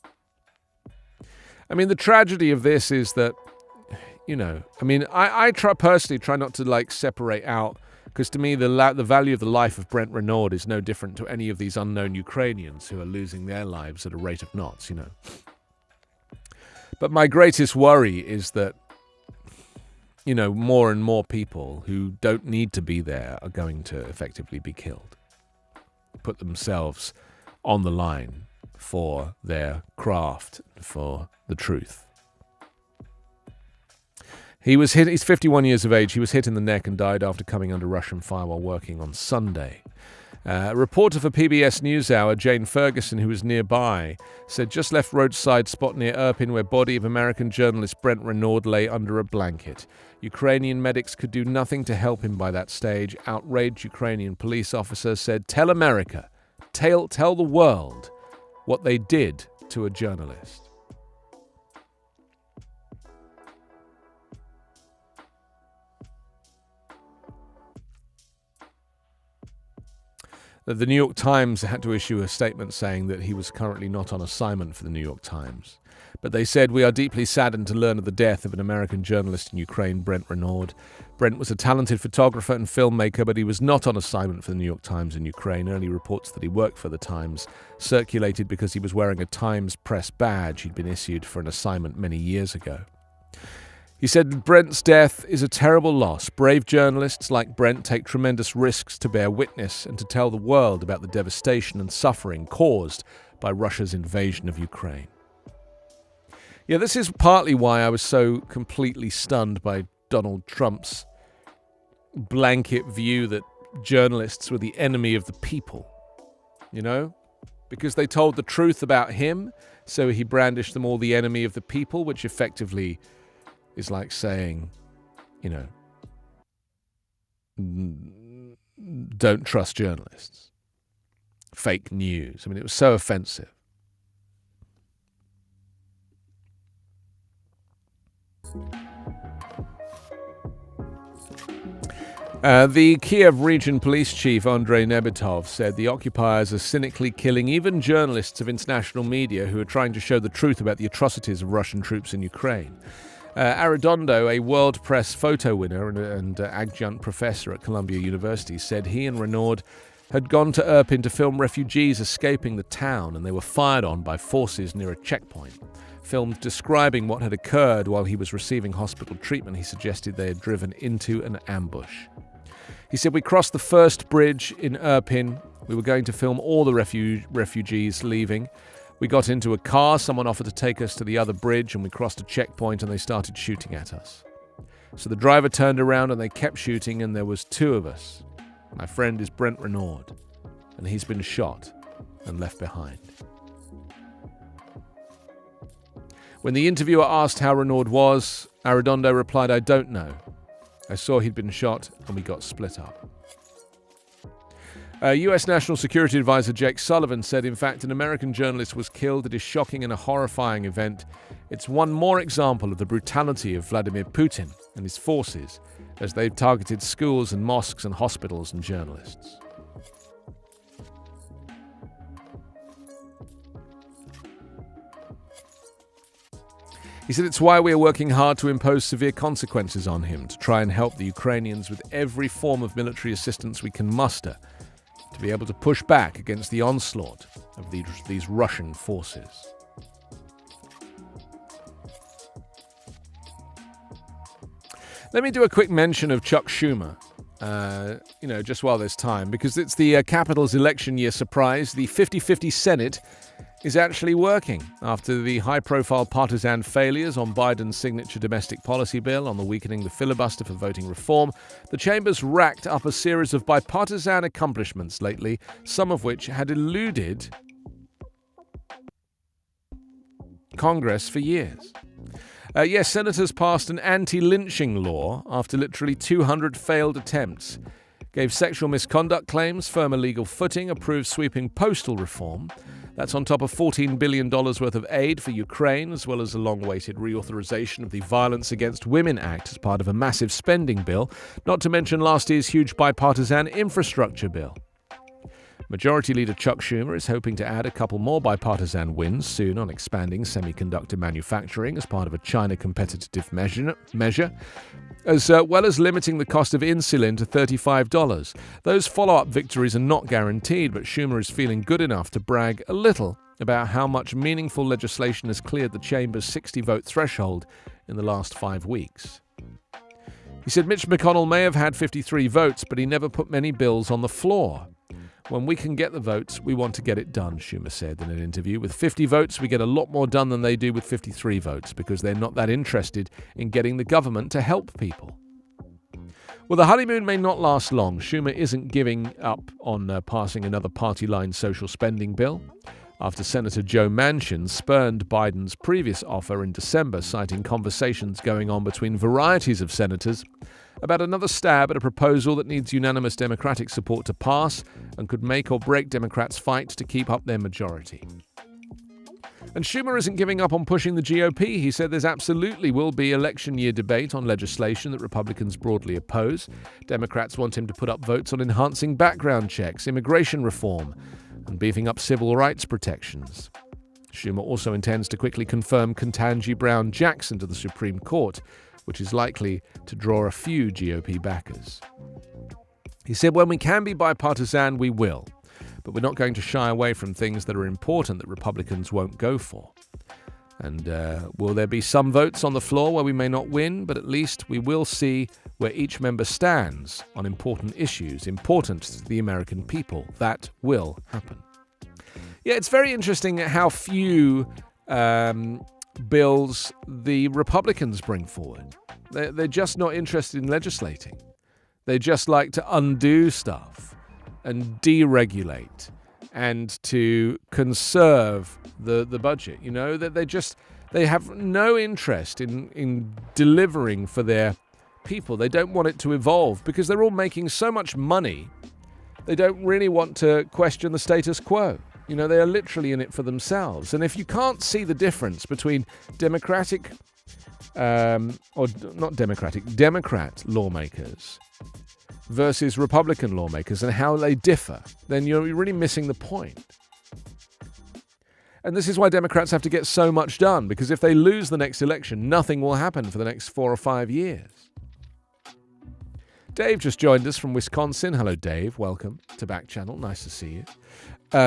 I mean, the tragedy of this is that, I personally try not to separate out, because to me the value of the life of Brent Renaud is no different to any of these unknown Ukrainians who are losing their lives at a rate of knots, But my greatest worry is that, more and more people who don't need to be there are going to effectively be killed. put themselves on the line for their craft, for the truth. He's 51 years of age. He was hit in the neck and died after coming under Russian fire while working on Sunday. A reporter for PBS NewsHour, Jane Ferguson, who was nearby, said just left roadside spot near Irpin where body of American journalist Brent Renaud lay under a blanket. Ukrainian medics could do nothing to help him by that stage. Outraged Ukrainian police officer said, "Tell America, tell the world what they did to a journalist." The New York Times had to issue a statement saying that he was currently not on assignment for the New York Times. But they said, "We are deeply saddened to learn of the death of an American journalist in Ukraine, Brent Renaud. Brent was a talented photographer and filmmaker, but he was not on assignment for the New York Times in Ukraine. Early reports that he worked for the Times circulated because he was wearing a Times press badge he'd been issued for an assignment many years ago." He said Brent's death is a terrible loss. Brave journalists like Brent take tremendous risks to bear witness and to tell the world about the devastation and suffering caused by Russia's invasion of Ukraine. Yeah, this is partly why I was so completely stunned by Donald Trump's blanket view that journalists were the enemy of the people. You know? Because they told the truth about him, so he brandished them all the enemy of the people, which effectively is like saying, you know, don't trust journalists. Fake news. I mean, it was so offensive. The Kiev region police chief Andrei Nebitov said the occupiers are cynically killing even journalists of international media who are trying to show the truth about the atrocities of Russian troops in Ukraine. Arredondo, a World Press photo winner and adjunct professor at Columbia University, said he and Renaud had gone to Irpin to film refugees escaping the town, and they were fired on by forces near a checkpoint. Filmed describing what had occurred while he was receiving hospital treatment, he suggested they had driven into an ambush. He said, "We crossed the first bridge in Irpin. We were going to film all the refugees leaving. We got into a car, someone offered to take us to the other bridge, and we crossed a checkpoint and they started shooting at us. So the driver turned around and they kept shooting, and there was two of us. My friend is Brent Renaud, and he's been shot and left behind." When the interviewer asked how Renaud was, Arredondo replied, "I don't know. I saw he'd been shot and we got split up." U.S. National Security Advisor Jake Sullivan said, "In fact, an American journalist was killed. It is shocking and a horrifying event. It's one more example of the brutality of Vladimir Putin and his forces as they've targeted schools and mosques and hospitals and journalists." He said, "It's why we are working hard to impose severe consequences on him, to try and help the Ukrainians with every form of military assistance we can muster, to be able to push back against the onslaught of these Russian forces." Let me do a quick mention of Chuck Schumer, just while there's time, because it's the Capitol's election year surprise. The 50-50 Senate is actually working after the high-profile partisan failures on Biden's signature domestic policy bill on the weakening the filibuster for voting reform. The chamber's racked up a series of bipartisan accomplishments lately, some of which had eluded Congress for years. Yes, senators passed an anti-lynching law after literally 200 failed attempts, gave sexual misconduct claims firmer legal footing, approved sweeping postal reform. That's on top of $14 billion worth of aid for Ukraine, as well as a long-awaited reauthorization of the Violence Against Women Act as part of a massive spending bill, not to mention last year's huge bipartisan infrastructure bill. Majority Leader Chuck Schumer is hoping to add a couple more bipartisan wins soon on expanding semiconductor manufacturing as part of a China competitive measure, as well as limiting the cost of insulin to $35. Those follow-up victories are not guaranteed, but Schumer is feeling good enough to brag a little about how much meaningful legislation has cleared the chamber's 60-vote threshold in the last 5 weeks. He said Mitch McConnell may have had 53 votes, but he never put many bills on the floor. When we can get the votes, we want to get it done, Schumer said in an interview. With 50 votes, we get a lot more done than they do with 53 votes because they're not that interested in getting the government to help people. Well, the honeymoon may not last long. Schumer isn't giving up on passing another party-line social spending bill after Senator Joe Manchin spurned Biden's previous offer in December, citing conversations going on between varieties of senators about another stab at a proposal that needs unanimous Democratic support to pass and could make or break Democrats' fight to keep up their majority. And Schumer isn't giving up on pushing the GOP. He said there's absolutely will be election year debate on legislation that Republicans broadly oppose. Democrats want him to put up votes on enhancing background checks, immigration reform, and beefing up civil rights protections. Schumer also intends to quickly confirm Ketanji Brown Jackson to the Supreme Court, which is likely to draw a few GOP backers. He said, when we can be bipartisan, we will. But we're not going to shy away from things that are important that Republicans won't go for. And will there be some votes on the floor where we may not win, but at least we will see where each member stands on important issues, important to the American people. That will happen. Yeah, it's very interesting how few bills the Republicans bring forward. They're just not interested in legislating. They just like to undo stuff and deregulate and to conserve the budget. You know, that they have no interest in delivering for their people. They don't want it to evolve because they're all making so much money. They don't really want to question the status quo. You know, they are literally in it for themselves. And if you can't see the difference between Democrat lawmakers versus Republican lawmakers and how they differ, then you're really missing the point. And this is why Democrats have to get so much done, because if they lose the next election, nothing will happen for the next 4 or 5 years. Dave just joined us from Wisconsin. Hello, Dave. Welcome to Backchannel. Nice to see you.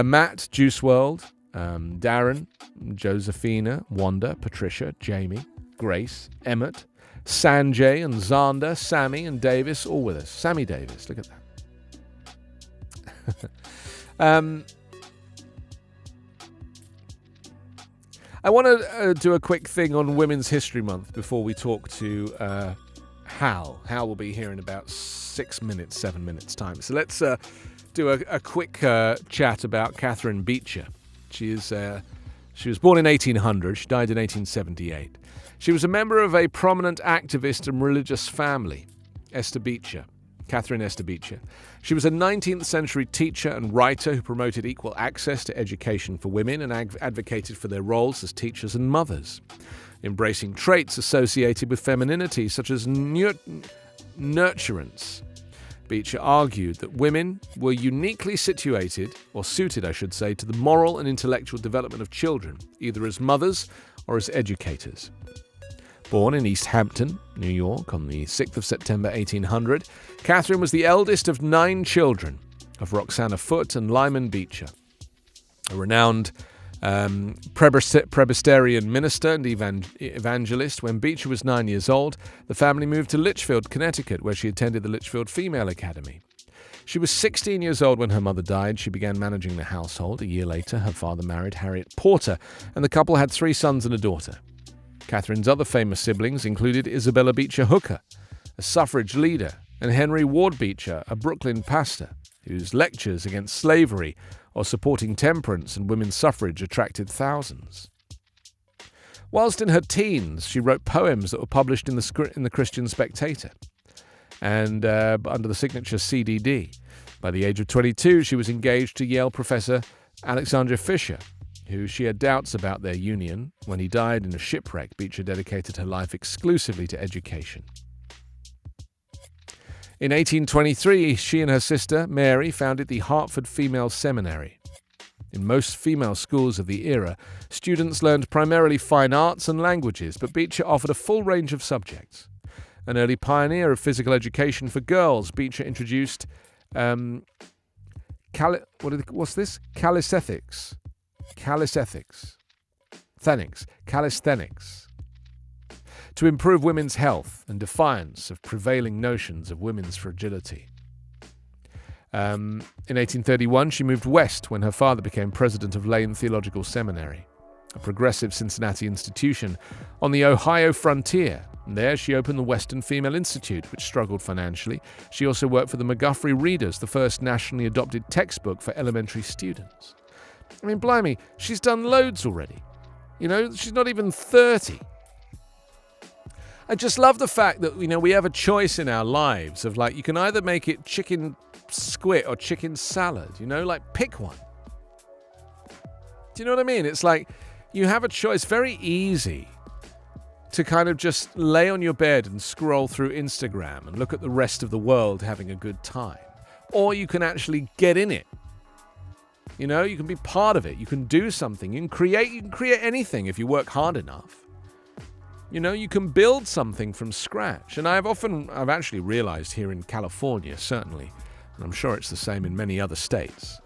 Matt, Juice World, Darren, Josephina, Wanda, Patricia, Jamie, Grace, Emmett, Sanjay and Zander, Sammy and Davis, all with us. Sammy Davis, look at that. I want to do a quick thing on Women's History Month before we talk to Hal. Hal will be here in about 7 minutes time. So let's do a quick chat about Catherine Beecher. She was born in 1800. She died in 1878. She was a member of a prominent activist and religious family, Catherine Esther Beecher. She was a 19th century teacher and writer who promoted equal access to education for women and advocated for their roles as teachers and mothers, embracing traits associated with femininity such as nurturance. Beecher argued that women were uniquely suited, to the moral and intellectual development of children, either as mothers or as educators. Born in East Hampton, New York, on the 6th of September 1800, Catherine was the eldest of 9 children of Roxana Foote and Lyman Beecher. A renowned Presbyterian minister and evangelist, when Beecher was 9 years old, the family moved to Litchfield, Connecticut, where she attended the Litchfield Female Academy. She was 16 years old when her mother died. She began managing the household. A year later, her father married Harriet Porter, and the couple had 3 sons and a daughter. Catherine's other famous siblings included Isabella Beecher Hooker, a suffrage leader, and Henry Ward Beecher, a Brooklyn pastor, whose lectures against slavery or supporting temperance and women's suffrage attracted thousands. Whilst in her teens, she wrote poems that were published in the Christian Spectator and under the signature CDD. By the age of 22, she was engaged to Yale professor Alexandra Fisher, who she had doubts about their union. When he died in a shipwreck, Beecher dedicated her life exclusively to education. In 1823, she and her sister, Mary, founded the Hartford Female Seminary. In most female schools of the era, students learned primarily fine arts and languages, but Beecher offered a full range of subjects. An early pioneer of physical education for girls, Beecher introduced calisthenics, to improve women's health and defiance of prevailing notions of women's fragility. In 1831, she moved west when her father became president of Lane Theological Seminary, a progressive Cincinnati institution on the Ohio frontier. And there she opened the Western Female Institute, which struggled financially. She also worked for the McGuffrey Readers, the first nationally adopted textbook for elementary students. I mean, blimey, she's done loads already. You know, she's not even 30. I just love the fact that, you know, we have a choice in our lives of, like, you can either make it chicken squid or chicken salad, you know, like, pick one. Do you know what I mean? It's like you have a choice, very easy to kind of just lay on your bed and scroll through Instagram and look at the rest of the world having a good time. Or you can actually get in it. You know, you can be part of it. You can do something. You can create anything if you work hard enough. You know, you can build something from scratch. And I've actually realized here in California, certainly, and I'm sure it's the same in many other states,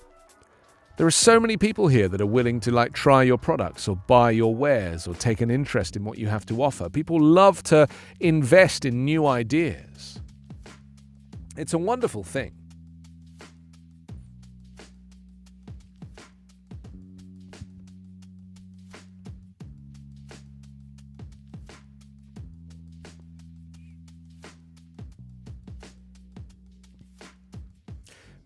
there are so many people here that are willing to, like, try your products or buy your wares or take an interest in what you have to offer. People love to invest in new ideas. It's a wonderful thing.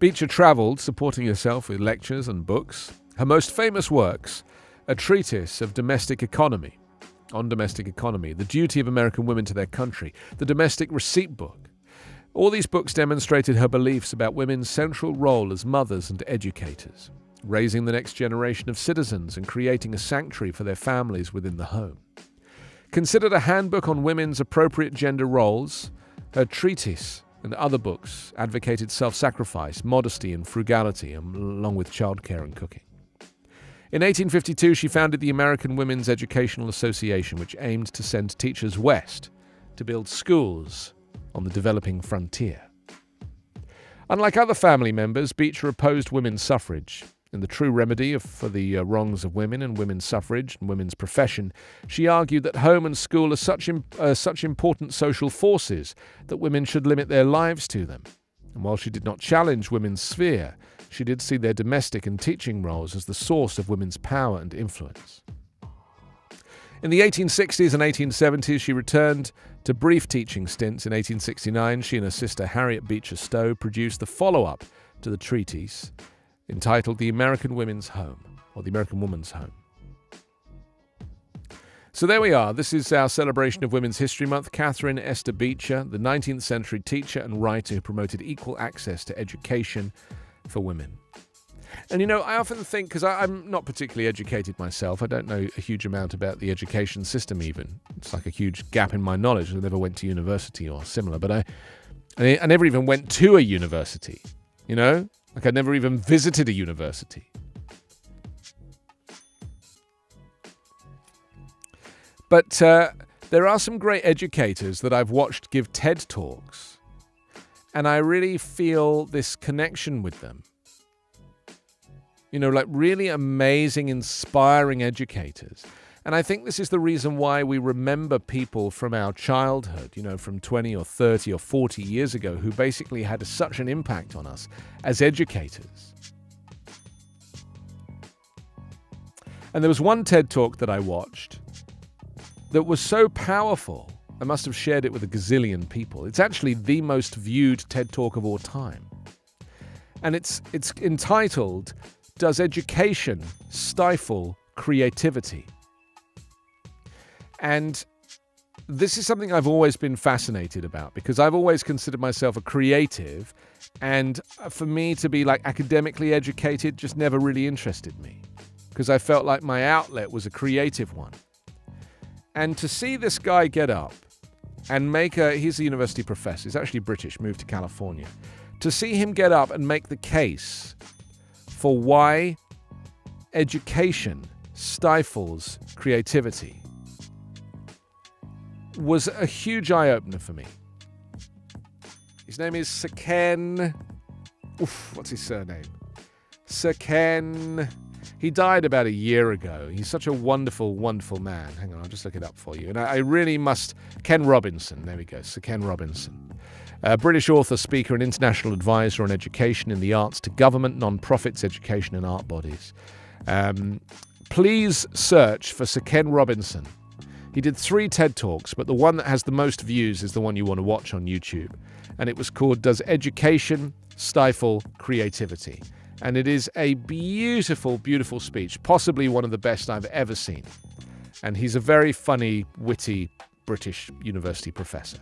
Beecher traveled, supporting herself with lectures and books. Her most famous works, a treatise of domestic economy, the duty of American women to their country, the domestic receipt book. All these books demonstrated her beliefs about women's central role as mothers and educators, raising the next generation of citizens and creating a sanctuary for their families within the home. Considered a handbook on women's appropriate gender roles, her treatise and other books advocated self-sacrifice, modesty and frugality, along with childcare and cooking. In 1852, she founded the American Women's Educational Association, which aimed to send teachers west to build schools on the developing frontier. Unlike other family members, Beecher opposed women's suffrage. In The True Remedy for the Wrongs of Women and Women's Suffrage and Women's Profession, she argued that home and school are such important social forces that women should limit their lives to them. And while she did not challenge women's sphere, she did see their domestic and teaching roles as the source of women's power and influence. In the 1860s and 1870s, she returned to brief teaching stints. In 1869, she and her sister Harriet Beecher Stowe produced the follow-up to the treatise, entitled The American Women's Home, or The American Woman's Home. So there we are. This is our celebration of Women's History Month. Catherine Esther Beecher, the 19th century teacher and writer who promoted equal access to education for women. And, you know, I often think, because I'm not particularly educated myself, I don't know a huge amount about the education system even. It's like a huge gap in my knowledge. I never went to university or similar, but I never even went to a university, you know? Like, I never even visited a university. But there are some great educators that I've watched give TED Talks, and I really feel this connection with them. You know, like really amazing, inspiring educators. And I think this is the reason why we remember people from our childhood, you know, from 20 or 30 or 40 years ago, who basically had such an impact on us as educators. And there was one TED Talk that I watched that was so powerful, I must have shared it with a gazillion people. It's actually the most viewed TED Talk of all time. And it's entitled, Does Education Stifle Creativity? And this is something I've always been fascinated about, because I've always considered myself a creative, and for me to be like academically educated just never really interested me, because I felt like my outlet was a creative one. And to see this guy get up and he's a university professor, he's actually British, moved to California, to see him get up and make the case for why education stifles creativity was a huge eye-opener for me. His name is Sir what's his surname? Sir Ken. He died about a year ago. He's such a wonderful, wonderful man. Hang on, I'll just look it up for you. And I really must... Ken Robinson. There we go. Sir Ken Robinson. British author, speaker, and international advisor on education in the arts to government, non-profits, education, and art bodies. Please search for Sir Ken Robinson. He did 3 TED Talks, but the one that has the most views is the one you want to watch on YouTube. And it was called Does Education Stifle Creativity? And it is a beautiful, beautiful speech, possibly one of the best I've ever seen. And he's a very funny, witty British university professor.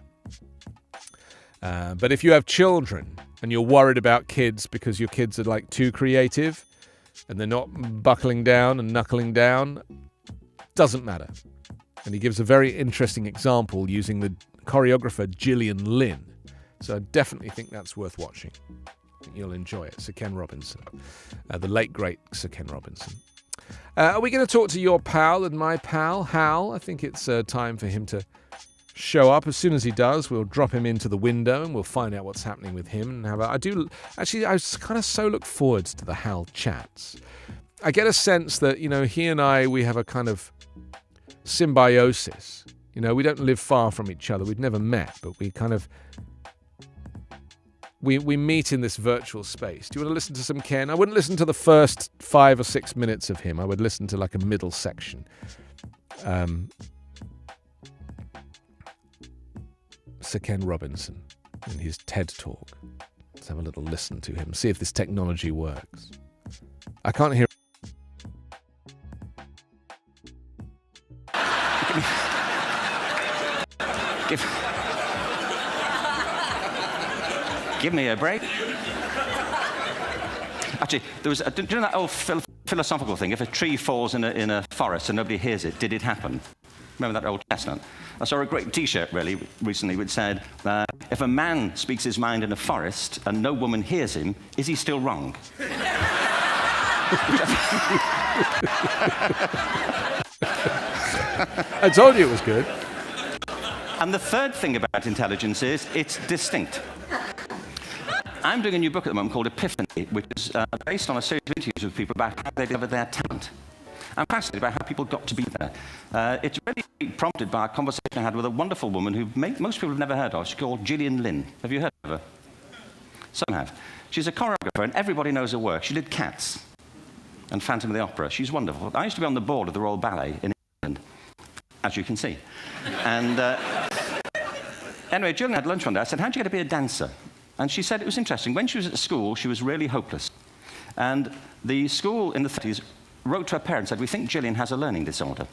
But if you have children and you're worried about kids because your kids are like too creative and they're not buckling down and knuckling down, doesn't matter. And he gives a very interesting example using the choreographer Gillian Lynn. So I definitely think that's worth watching. I think you'll enjoy it. Sir Ken Robinson. The late, great Sir Ken Robinson. Are we going to talk to your pal and my pal, Hal? I think it's time for him to show up. As soon as he does, we'll drop him into the window and we'll find out what's happening with him. And I kind of so look forward to the Hal chats. I get a sense that, he and I, we have a kind of symbiosis. We don't live far from each other. We've never met, but we kind of we meet in this virtual space. Do you want to listen to some Ken? I wouldn't listen to the first 5 or 6 minutes of him. I would listen to like a middle section. Sir Ken Robinson in his TED Talk. Let's have a little listen to him. See if this technology works. I can't hear. Give me a break. Actually, there was do you know that old philosophical thing? If a tree falls in a forest and nobody hears it, did it happen? Remember that old chestnut? I saw a great T-shirt recently which said, if a man speaks his mind in a forest and no woman hears him, is he still wrong? I told you it was good. And the third thing about intelligence is it's distinct. I'm doing a new book at the moment called Epiphany, which is based on a series of interviews with people about how they discovered their talent. I'm fascinated by how people got to be there. It's really prompted by a conversation I had with a wonderful woman who most people have never heard of. She's called Gillian Lynn. Have you heard of her? Some have. She's a choreographer, and everybody knows her work. She did Cats and Phantom of the Opera. She's wonderful. I used to be on the board of the Royal Ballet in England, as you can see. And anyway, Gillian had lunch one day. I said, how'd you get to be a dancer? And she said it was interesting. When she was at school, she was really hopeless. And the school in the 30s wrote to her parents and said, we think Gillian has a learning disorder.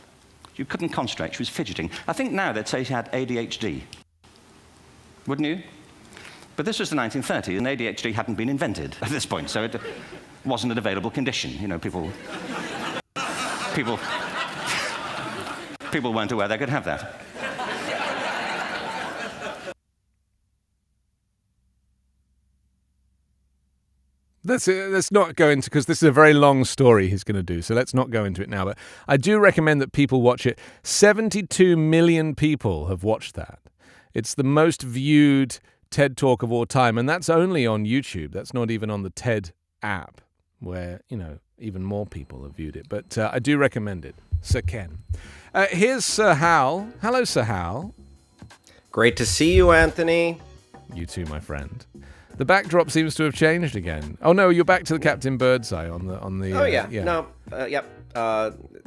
She couldn't concentrate, she was fidgeting. I think now they'd say she had ADHD. Wouldn't you? But this was the 1930s, and ADHD hadn't been invented at this point, so it wasn't an available condition. People weren't aware they could have that. Let's not go into, because this is a very long story he's going to do, so let's not go into it now. But I do recommend that people watch it. 72 million people have watched that. It's the most viewed TED Talk of all time, and that's only on YouTube. That's not even on the TED app, where, even more people have viewed it. But I do recommend it. Sir Ken. Here's Sir Hal. Hello, Sir Hal. Great to see you, Anthony. You too, my friend. The backdrop seems to have changed again. Oh no, you're back to the Captain Birdseye on the. Oh yeah. No. Yep.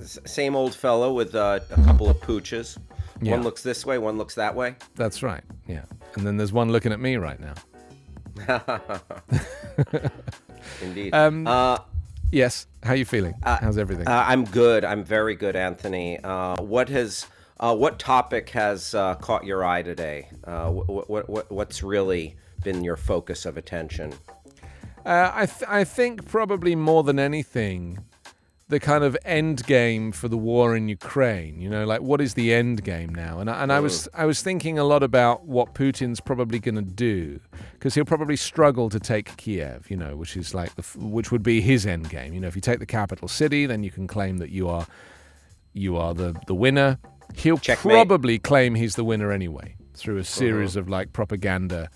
Same old fellow with a couple of pooches. Yeah. One looks this way, one looks that way. That's right. Yeah. And then there's one looking at me right now. Indeed. Yes. How are you feeling? How's everything? I'm good. I'm very good, Anthony. What topic has caught your eye today? What's really been your focus of attention? I think probably more than anything, the kind of end game for the war in Ukraine. Like what is the end game now? And I was thinking a lot about what Putin's probably going to do, because he'll probably struggle to take Kiev. Which is like which would be his end game. If you take the capital city, then you can claim that you are the winner. He'll Checkmate. Probably claim he's the winner anyway through a series of like propaganda.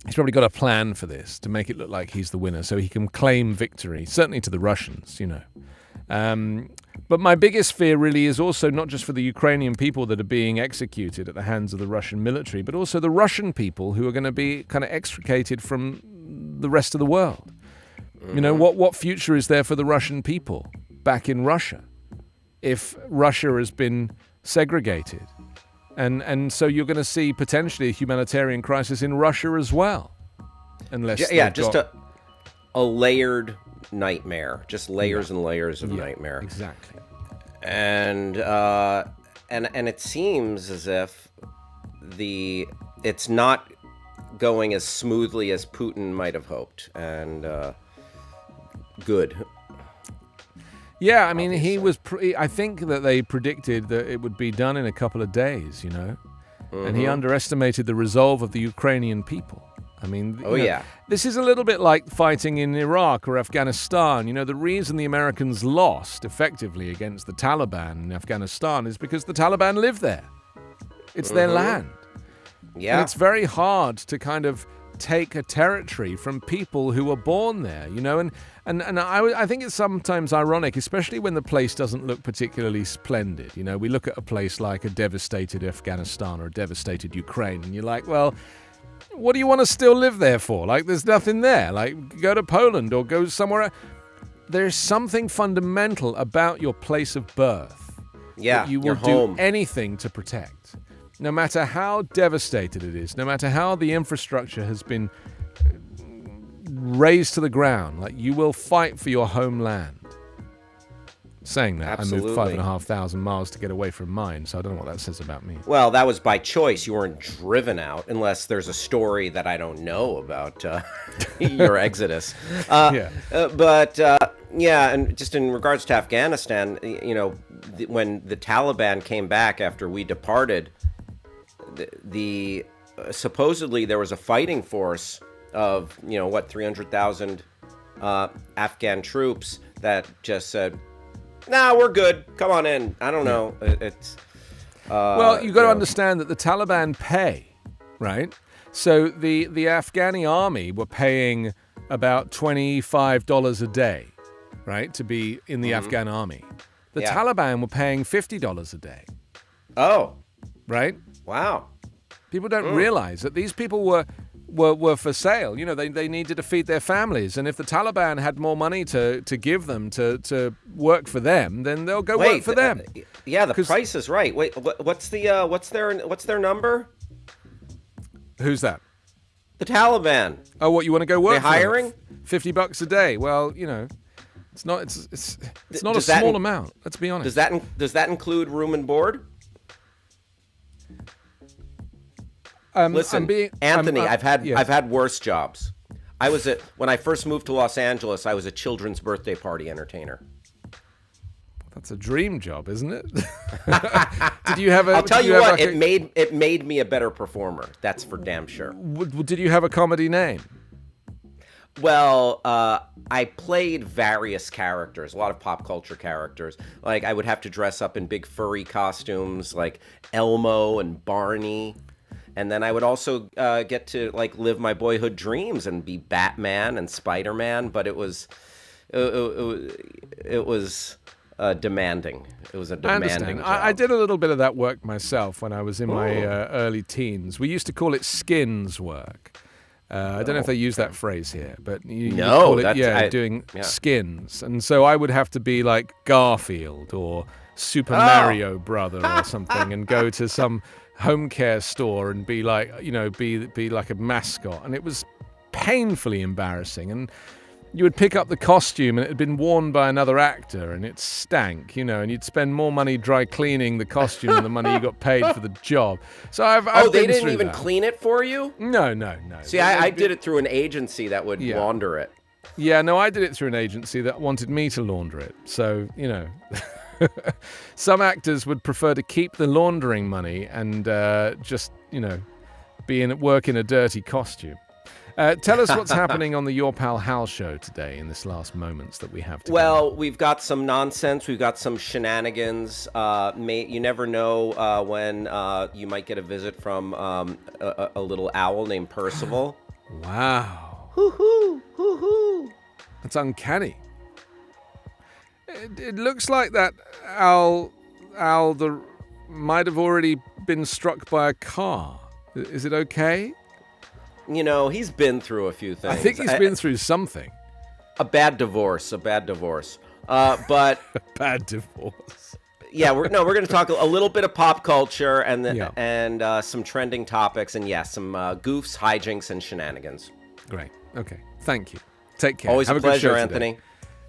He's probably got a plan for this to make it look like he's the winner, so he can claim victory, certainly to the Russians, But my biggest fear really is also not just for the Ukrainian people that are being executed at the hands of the Russian military, but also the Russian people who are going to be kind of extricated from the rest of the world. You know, what future is there for the Russian people back in Russia if Russia has been segregated? And so you're going to see potentially a humanitarian crisis in Russia as well. Unless just a layered nightmare, just layers and layers of nightmare. Exactly. And it seems as if it's not going as smoothly as Putin might have hoped. And good. Yeah, I mean, he was. I think that they predicted that it would be done in a couple of days, you know, and he underestimated the resolve of the Ukrainian people. I mean, this is a little bit like fighting in Iraq or Afghanistan. You know, the reason the Americans lost effectively against the Taliban in Afghanistan is because the Taliban live there. It's their land. Yeah. And it's very hard to kind of take a territory from people who were born there, you know, and I think it's sometimes ironic, especially when the place doesn't look particularly splendid. You know, we look at a place like a devastated Afghanistan or a devastated Ukraine, and you're like, well, what do you want to still live there for? Like, there's nothing there. Like, go to Poland or go somewhere. There's something fundamental about your place of birth that you will do anything to protect. No matter how devastated it is, no matter how the infrastructure has been razed to the ground, like, you will fight for your homeland. Saying that, Absolutely. I moved 5,500 miles to get away from mine, so I don't know what that says about me. Well, that was by choice. You weren't driven out, unless there's a story that I don't know about your exodus. And just in regards to Afghanistan, you know, when the Taliban came back after we departed, supposedly there was a fighting force of 300,000 Afghan troops that just said, "Nah, we're good. Come on in." I don't know. It's well, you got to understand that the Taliban pay, right? So the Afghani army were paying about $25 a day, right, to be in the Afghan army. The Taliban were paying $50 a day. Oh, right? Wow. People don't realize that these people were for sale. You know, they needed to feed their families, and if the Taliban had more money to give them to work for them, then they'll go work for them. The price is right. Wait, what's their number? Who's that? The Taliban. Oh, what, you want to go work? They're hiring? $50 a day. Well, you know, it's not a small amount. Let's be honest. Does that include room and board? Listen, Anthony, I've had worse jobs. When I first moved to Los Angeles, I was a children's birthday party entertainer. That's a dream job, isn't it? Did you have a? I'll tell you what, it made me a better performer. That's for damn sure. Did you have a comedy name? Well, I played various characters, a lot of pop culture characters. Like, I would have to dress up in big furry costumes, like Elmo and Barney. And then I would also get to, like, live my boyhood dreams and be Batman and Spider-Man. But it was demanding. It was a demanding job. I did a little bit of that work myself when I was in my early teens. We used to call it skins work. I don't know if they use that phrase here, but you call it doing skins. And so I would have to be like Garfield or Super Mario Brother or something, and go to some home care store and be like, be like a mascot. And it was painfully embarrassing. And you would pick up the costume and it had been worn by another actor and it stank, and you'd spend more money dry cleaning the costume than the money you got paid for the job. So I've they didn't even clean it for you? No. See, I did it through an agency that would launder it. Yeah, no, I did it through an agency that wanted me to launder it. So, some actors would prefer to keep the laundering money and just, work in a dirty costume. Tell us what's happening on the Your Pal Hal show today in this last moments that we have together. Well, we've got some nonsense. We've got some shenanigans. You never know when you might get a visit from a little owl named Percival. Wow. Hoo-hoo, hoo-hoo. That's uncanny. It looks like that Al might have already been struck by a car. Is it okay? You know, he's been through a few things. I think he's been through something. A bad divorce. But Bad divorce. yeah, we're going to talk a little bit of pop culture and Yeah. and some trending topics, and some goofs, hijinks, and shenanigans. Great. Okay. Thank you. Take care. Always Have a good show pleasure, today. Anthony.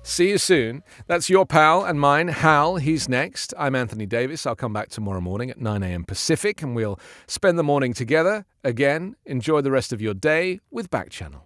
See you soon. That's your pal and mine, Hal. He's next. I'm Anthony Davis. I'll come back tomorrow morning at 9 a.m. Pacific, and we'll spend the morning together. Again, enjoy the rest of your day with Backchannel.